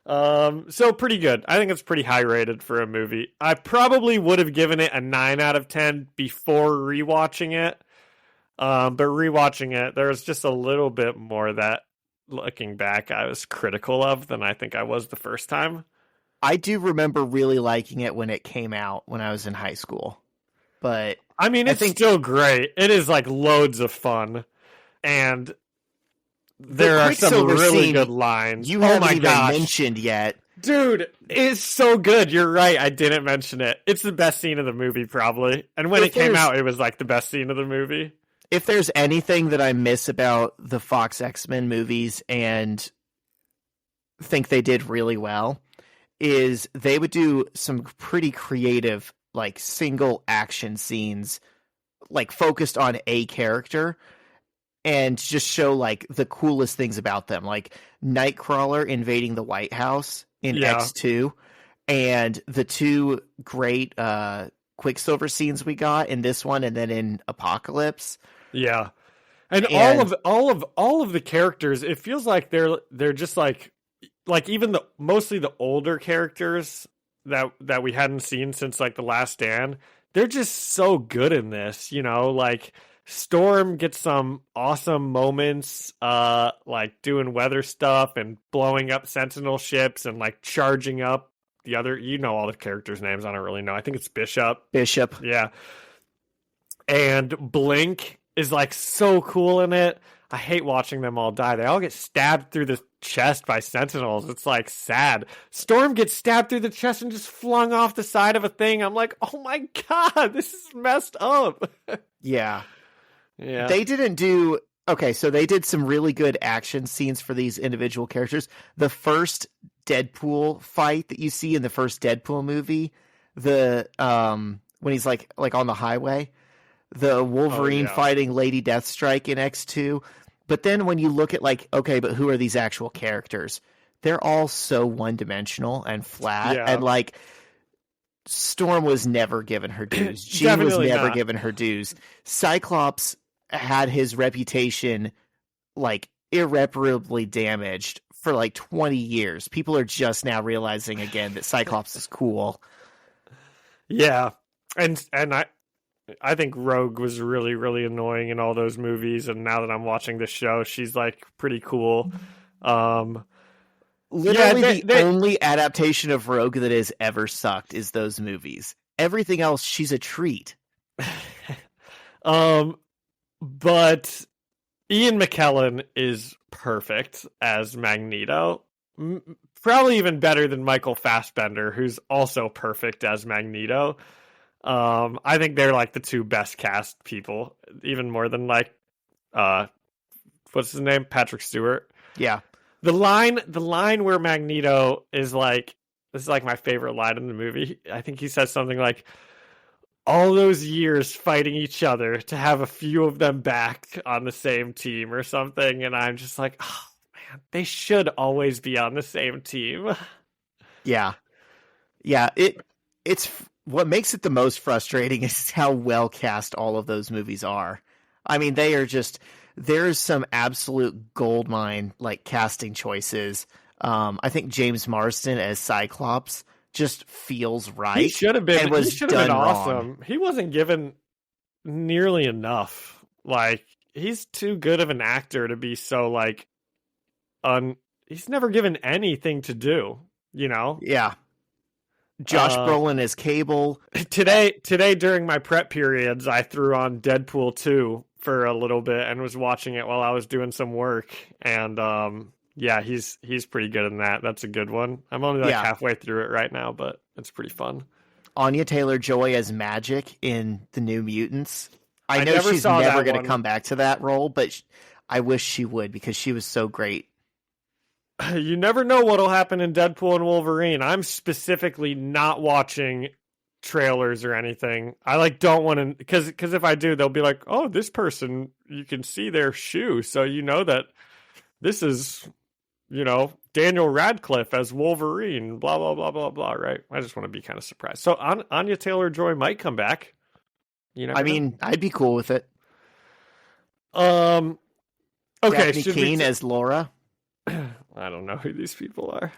So pretty good. I think it's pretty high rated for a movie. I probably would have given it a 9 out of 10 before rewatching it. But rewatching it, there was just a little bit more that, looking back, I was critical of than I think I was the first time. I do remember really liking it when it came out when I was in high school. But I mean, it's still great. It is like loads of fun. And there are some really good lines. You haven't even mentioned yet. Dude, it's so good. You're right. I didn't mention it. It's the best scene of the movie, probably. And when it came out, it was like the best scene of the movie. If there's anything that I miss about the Fox X-Men movies and think they did really well, is they would do some pretty creative, like, single action scenes, like, focused on a character and just show, like, the coolest things about them. Like, Nightcrawler invading the White House in X2, and the two great Quicksilver scenes we got in this one and then in Apocalypse. Yeah. And all of the characters, it feels like they're just like even mostly the older characters that we hadn't seen since like The Last Stand, they're just so good in this, you know, like Storm gets some awesome moments, like doing weather stuff and blowing up Sentinel ships and like charging up the other, you know, all the characters' names. I don't really know. I think it's Bishop. Yeah. And Blink is like so cool in it. I hate watching them all die. They all get stabbed through the chest by Sentinels. It's like sad. Storm gets stabbed through the chest and just flung off the side of a thing. I'm like, oh my God, this is messed up. Yeah. Yeah. They didn't do... Okay, so they did some really good action scenes for these individual characters. The first Deadpool fight that you see in the first Deadpool movie, the when he's like on the highway, the Wolverine fighting Lady Deathstrike in X2. But then when you look at like, okay, but who are these actual characters? They're all so one-dimensional and flat. Yeah. And like, Storm was never given her dues. Jean was never given her dues. Cyclops had his reputation like irreparably damaged for like 20 years. People are just now realizing again that Cyclops is cool. Yeah. And I think Rogue was really, really annoying in all those movies, and now that I'm watching the show, she's like pretty cool. Literally the only adaptation of Rogue that has ever sucked is those movies. Everything else, she's a treat. But Ian McKellen is perfect as Magneto. Probably even better than Michael Fassbender, who's also perfect as Magneto. I think they're like the two best cast people, even more than like, what's his name? Patrick Stewart. Yeah. The line where Magneto is like, this is like my favorite line in the movie. I think he says something like, all those years fighting each other to have a few of them back on the same team or something. And I'm just like, oh man, they should always be on the same team. Yeah. Yeah. It's what makes it the most frustrating is how well cast all of those movies are. I mean, they are just, there's some absolute goldmine like casting choices. I think James Marsden as Cyclops just feels right. He should have been. He should have been awesome. Wrong. He wasn't given nearly enough. Like, he's too good of an actor to be so, like, he's never given anything to do, you know? Yeah. Josh Brolin as Cable. Today during my prep periods, I threw on Deadpool 2 for a little bit and was watching it while I was doing some work. And yeah, he's pretty good in that. That's a good one. I'm only like halfway through it right now, but it's pretty fun. Anya Taylor-Joy as Magic in The New Mutants. I know never she's saw never that going to one. come back to that role, but I wish she would because she was so great. You never know what'll happen in Deadpool and Wolverine. I'm specifically not watching trailers or anything. I like don't want to, because if I do, they'll be like, oh, this person, you can see their shoe, so you know that this is, you know, Daniel Radcliffe as Wolverine, blah blah blah blah blah. Right? I just want to be kind of surprised. So Anya Taylor-Joy might come back. You know, I'd be cool with it. Okay, Daphne Keane as Laura. I don't know who these people are.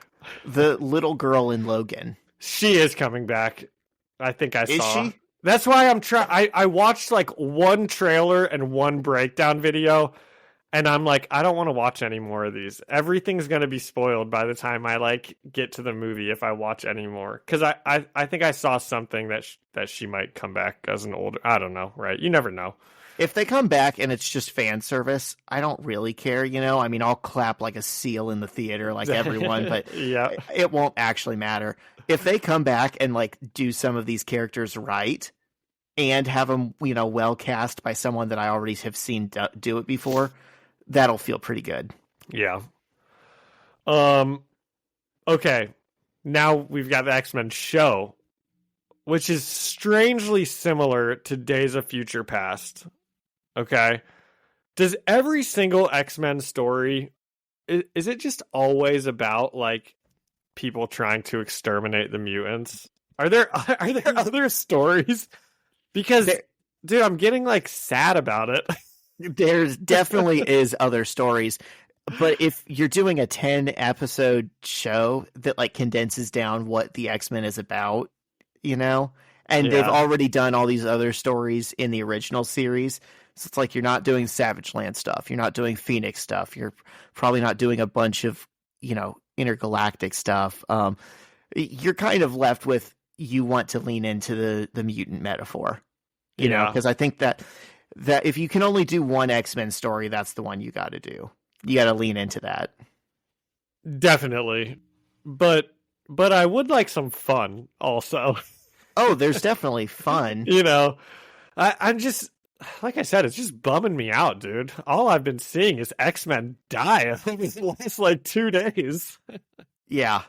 The little girl in Logan. She is coming back. I think I saw. Is she? That's why I'm trying. I watched like one trailer and one breakdown video, and I'm like, I don't want to watch any more of these. Everything's going to be spoiled by the time I like get to the movie if I watch any more. Because I think I saw something that she might come back as an older. I don't know, right? You never know. If they come back and it's just fan service, I don't really care, you know? I mean, I'll clap like a seal in the theater like everyone, but it won't actually matter. If they come back and like do some of these characters right and have them, you know, well cast by someone that I already have seen do it before, that'll feel pretty good. Yeah. Okay. Now we've got the X-Men show, which is strangely similar to Days of Future Past. Okay. Does every single X-Men story, is it just always about like people trying to exterminate the mutants? Are there other stories? Because dude, I'm getting like sad about it. There's definitely is other stories, but if you're doing a 10 episode show that like condenses down what the X-Men is about, you know, and they've already done all these other stories in the original series. So it's like you're not doing Savage Land stuff. You're not doing Phoenix stuff. You're probably not doing a bunch of, you know, intergalactic stuff. You're kind of left with you want to lean into the mutant metaphor, you know, because I think that if you can only do one X-Men story, that's the one you got to do. You got to lean into that. Definitely. But I would like some fun also. Oh, there's definitely fun. You know, I'm just, like I said, it's just bumming me out, dude. All I've been seeing is X-Men die in these last like 2 days. Yeah.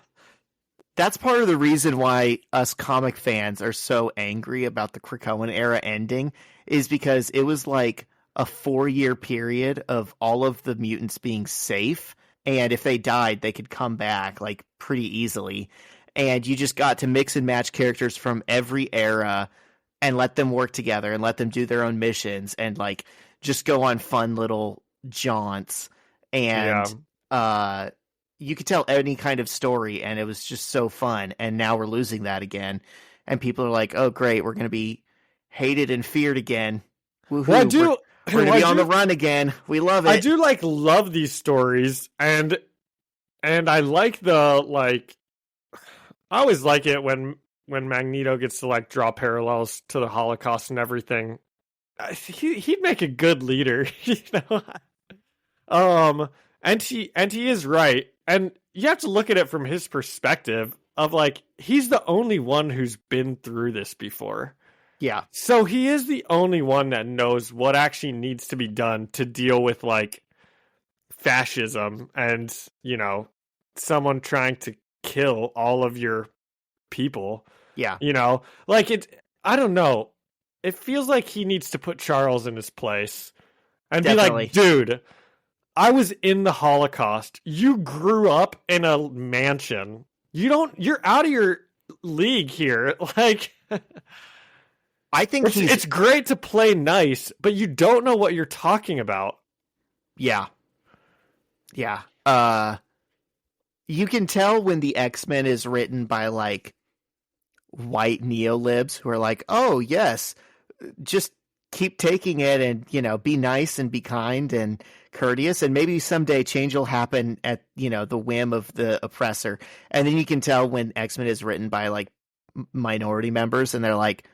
That's part of the reason why us comic fans are so angry about the Krakoan era ending, is because it was like a 4-year period of all of the mutants being safe. And if they died, they could come back like pretty easily. And you just got to mix and match characters from every era and let them work together and let them do their own missions and like just go on fun little jaunts. And you could tell any kind of story, and it was just so fun. And now we're losing that again. And people are like, oh, great, we're going to be hated and feared again. Woohoo. Well, we're going to be on the run again. We love it. I do like love these stories, and I like the like. I always like it when Magneto gets to like draw parallels to the Holocaust and everything. He'd make a good leader, you know. And he is right, and you have to look at it from his perspective of like he's the only one who's been through this before. Yeah. So he is the only one that knows what actually needs to be done to deal with like fascism and, you know, someone trying to kill all of your people. Yeah. You know, like I don't know. It feels like he needs to put Charles in his place and Definitely. be like, dude, I was in the Holocaust. You grew up in a mansion. You're out of your league here. Like, I think it's great to play nice, but you don't know what you're talking about. Yeah. Yeah. You can tell when the X-Men is written by like white neolibs who are like, oh yes, just keep taking it and, be nice and be kind and courteous. And maybe someday change will happen at, the whim of the oppressor. And then you can tell when X-Men is written by like minority members and they're like,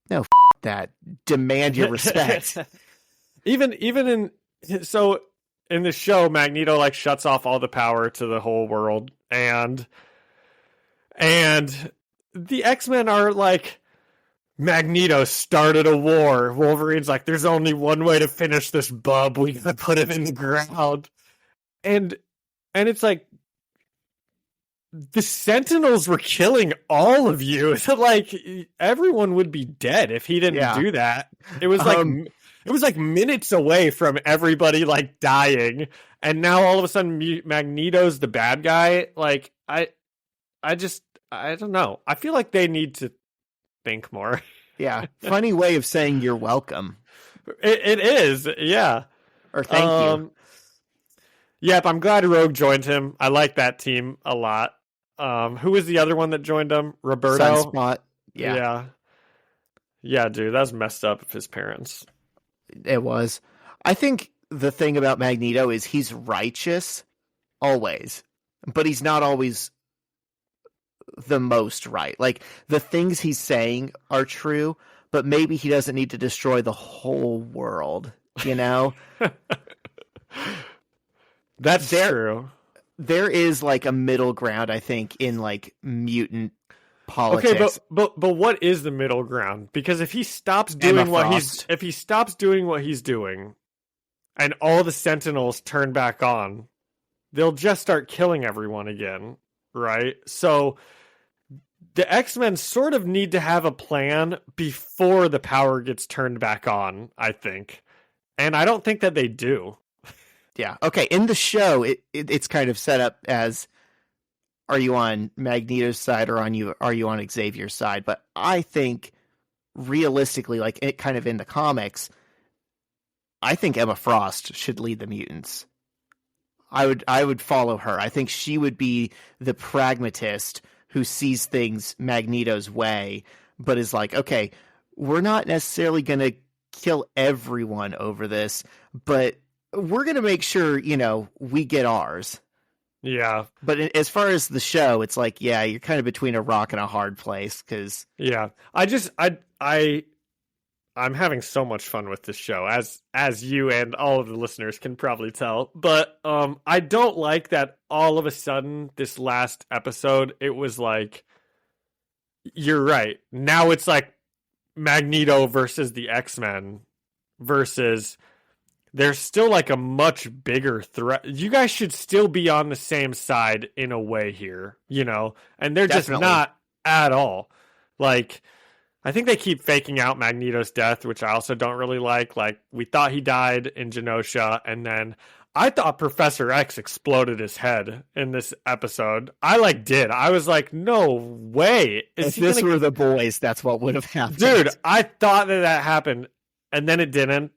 no, that, demand your respect. Even in the show, Magneto like shuts off all the power to the whole world, and the X-Men are like, Magneto started a war. Wolverine's like, there's only one way to finish this, bub. We gotta put him in the ground. And it's like, the Sentinels were killing all of you. Like, everyone would be dead if he didn't do that. It was like minutes away from everybody like dying, and now all of a sudden Magneto's the bad guy. Like, I don't know. I feel like they need to think more. Yeah, funny way of saying you're welcome. It is, yeah. Or thank you. Yep, I'm glad Rogue joined him. I like that team a lot. Who was the other one that joined him? Roberto? Sunspot. Yeah. Yeah, dude, that was messed up of his parents. It was. I think the thing about Magneto is he's righteous always, but he's not always the most right. Like, the things he's saying are true, but maybe he doesn't need to destroy the whole world, That's true. There is like a middle ground, I think, in like mutant politics. Okay, but what is the middle ground? Because if he stops doing what he's doing, and all the Sentinels turn back on, they'll just start killing everyone again, right? So the X-Men sort of need to have a plan before the power gets turned back on, I think. And I don't think that they do. Yeah. Okay. In the show, it's kind of set up as, are you on Magneto's side or are you on Xavier's side? But I think realistically, like it kind of in the comics, I think Emma Frost should lead the mutants. I would follow her. I think she would be the pragmatist who sees things Magneto's way, but is like, okay, we're not necessarily going to kill everyone over this, but we're going to make sure, we get ours. Yeah. But as far as the show, it's like, yeah, you're kind of between a rock and a hard place. Cause yeah, I'm having so much fun with this show, as you and all of the listeners can probably tell. But I don't like that all of a sudden this last episode, it was like, you're right. Now it's like Magneto versus the X-Men versus, there's still like a much bigger threat. You guys should still be on the same side in a way here, and they're Definitely. just not at all. Like, I think they keep faking out Magneto's death, which I also don't really like. Like, we thought he died in Genosha, and then I thought Professor X exploded his head in this episode. I was like, no way. If this were the boys, that's what would have happened. Dude, I thought that happened, and then it didn't.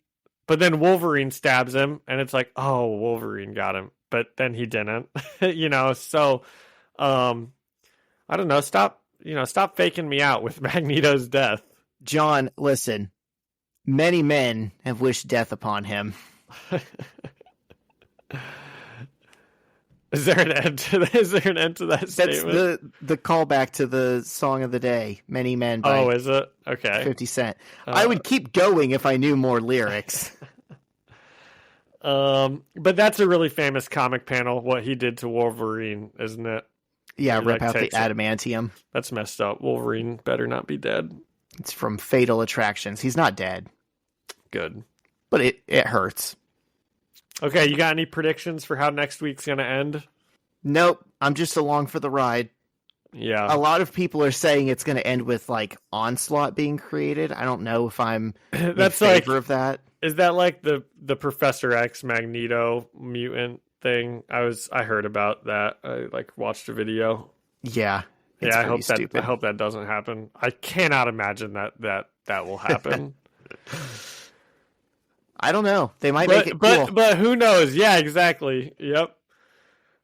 But then Wolverine stabs him, and it's like, oh, Wolverine got him. But then he didn't, So, I don't know. Stop faking me out with Magneto's death. John, listen. Many men have wished death upon him. Is there an end to that? Is there an end to that statement? That's the callback to the song of the day, Many Men by Oh, is it? Okay. 50 Cent. I would keep going if I knew more lyrics. But that's a really famous comic panel, what he did to Wolverine, isn't it? Yeah, He, rip out the takes it. adamantium. That's messed up. Wolverine better not be dead. It's from Fatal Attractions. He's not dead. Good. But it hurts. Okay, you got any predictions for how next week's going to end? Nope. I'm just along for the ride. Yeah. A lot of people are saying it's going to end with, like, Onslaught being created. I don't know if I'm That's in favor of that. Is that like the Professor X Magneto mutant thing? I heard about that. I watched a video. Yeah. Yeah, I hope that doesn't happen. I cannot imagine that will happen. I don't know. They might make it cool. But who knows? Yeah, exactly. Yep.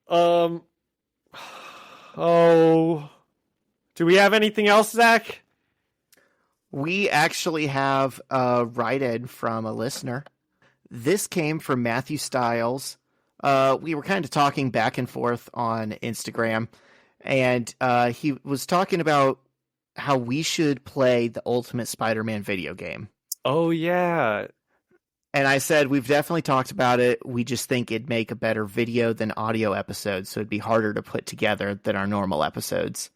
Oh, do we have anything else, Zach? We actually have a write-in from a listener. This came from Matthew Stiles. We were kind of talking back and forth on Instagram, and he was talking about how we should play the Ultimate Spider-Man video game. Oh, yeah. And I said, we've definitely talked about it. We just think it'd make a better video than audio episode, so it'd be harder to put together than our normal episodes.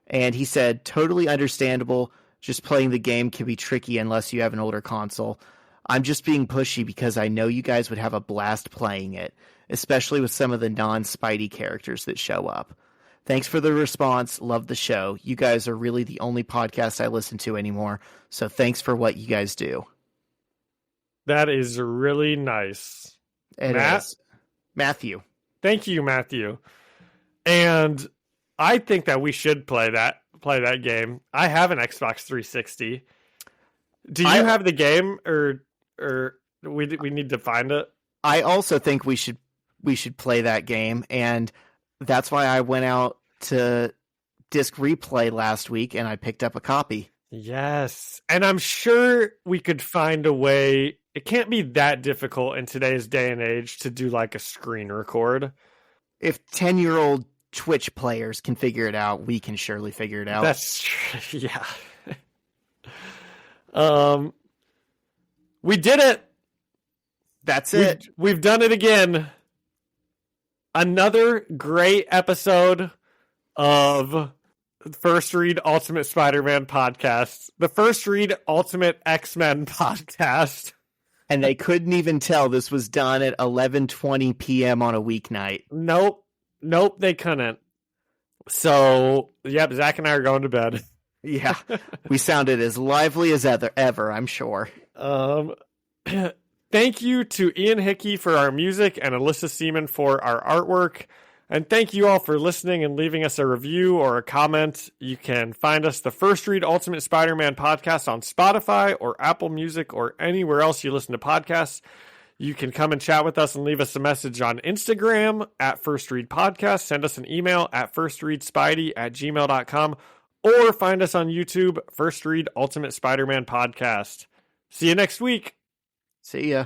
And he said, totally understandable. Just playing the game can be tricky unless you have an older console. I'm just being pushy because I know you guys would have a blast playing it, especially with some of the non-Spidey characters that show up. Thanks for the response. Love the show. You guys are really the only podcast I listen to anymore, so thanks for what you guys do. That is really nice. It is. Matthew. Thank you, Matthew. And I think that we should play that game. I have an Xbox 360. Do you have the game, or we need to find it? I also think we should play that game, and that's why I went out to Disc Replay last week and I picked up a copy. Yes. And I'm sure we could find a way. It can't be that difficult in today's day and age to do like a screen record. If 10-year-old Twitch players can figure it out, we can surely figure it out. That's true. Yeah. We did it. That's it. We've done it again. Another great episode of First Read Ultimate Spider-Man podcast. The First Read Ultimate X-Men podcast. And they couldn't even tell this was done at 11:20 p.m. on a weeknight. Nope, they couldn't. So, yep, Zach and I are going to bed. Yeah, we sounded as lively as ever, I'm sure. Thank you to Ian Hickey for our music and Alyssa Seaman for our artwork. And thank you all for listening and leaving us a review or a comment. You can find us the First Read Ultimate Spider-Man podcast on Spotify or Apple Music or anywhere else you listen to podcasts. You can come and chat with us and leave us a message on Instagram at First Read Podcast. Send us an email at firstreadspidey@gmail.com or find us on YouTube, First Read Ultimate Spider-Man Podcast. See you next week. See ya.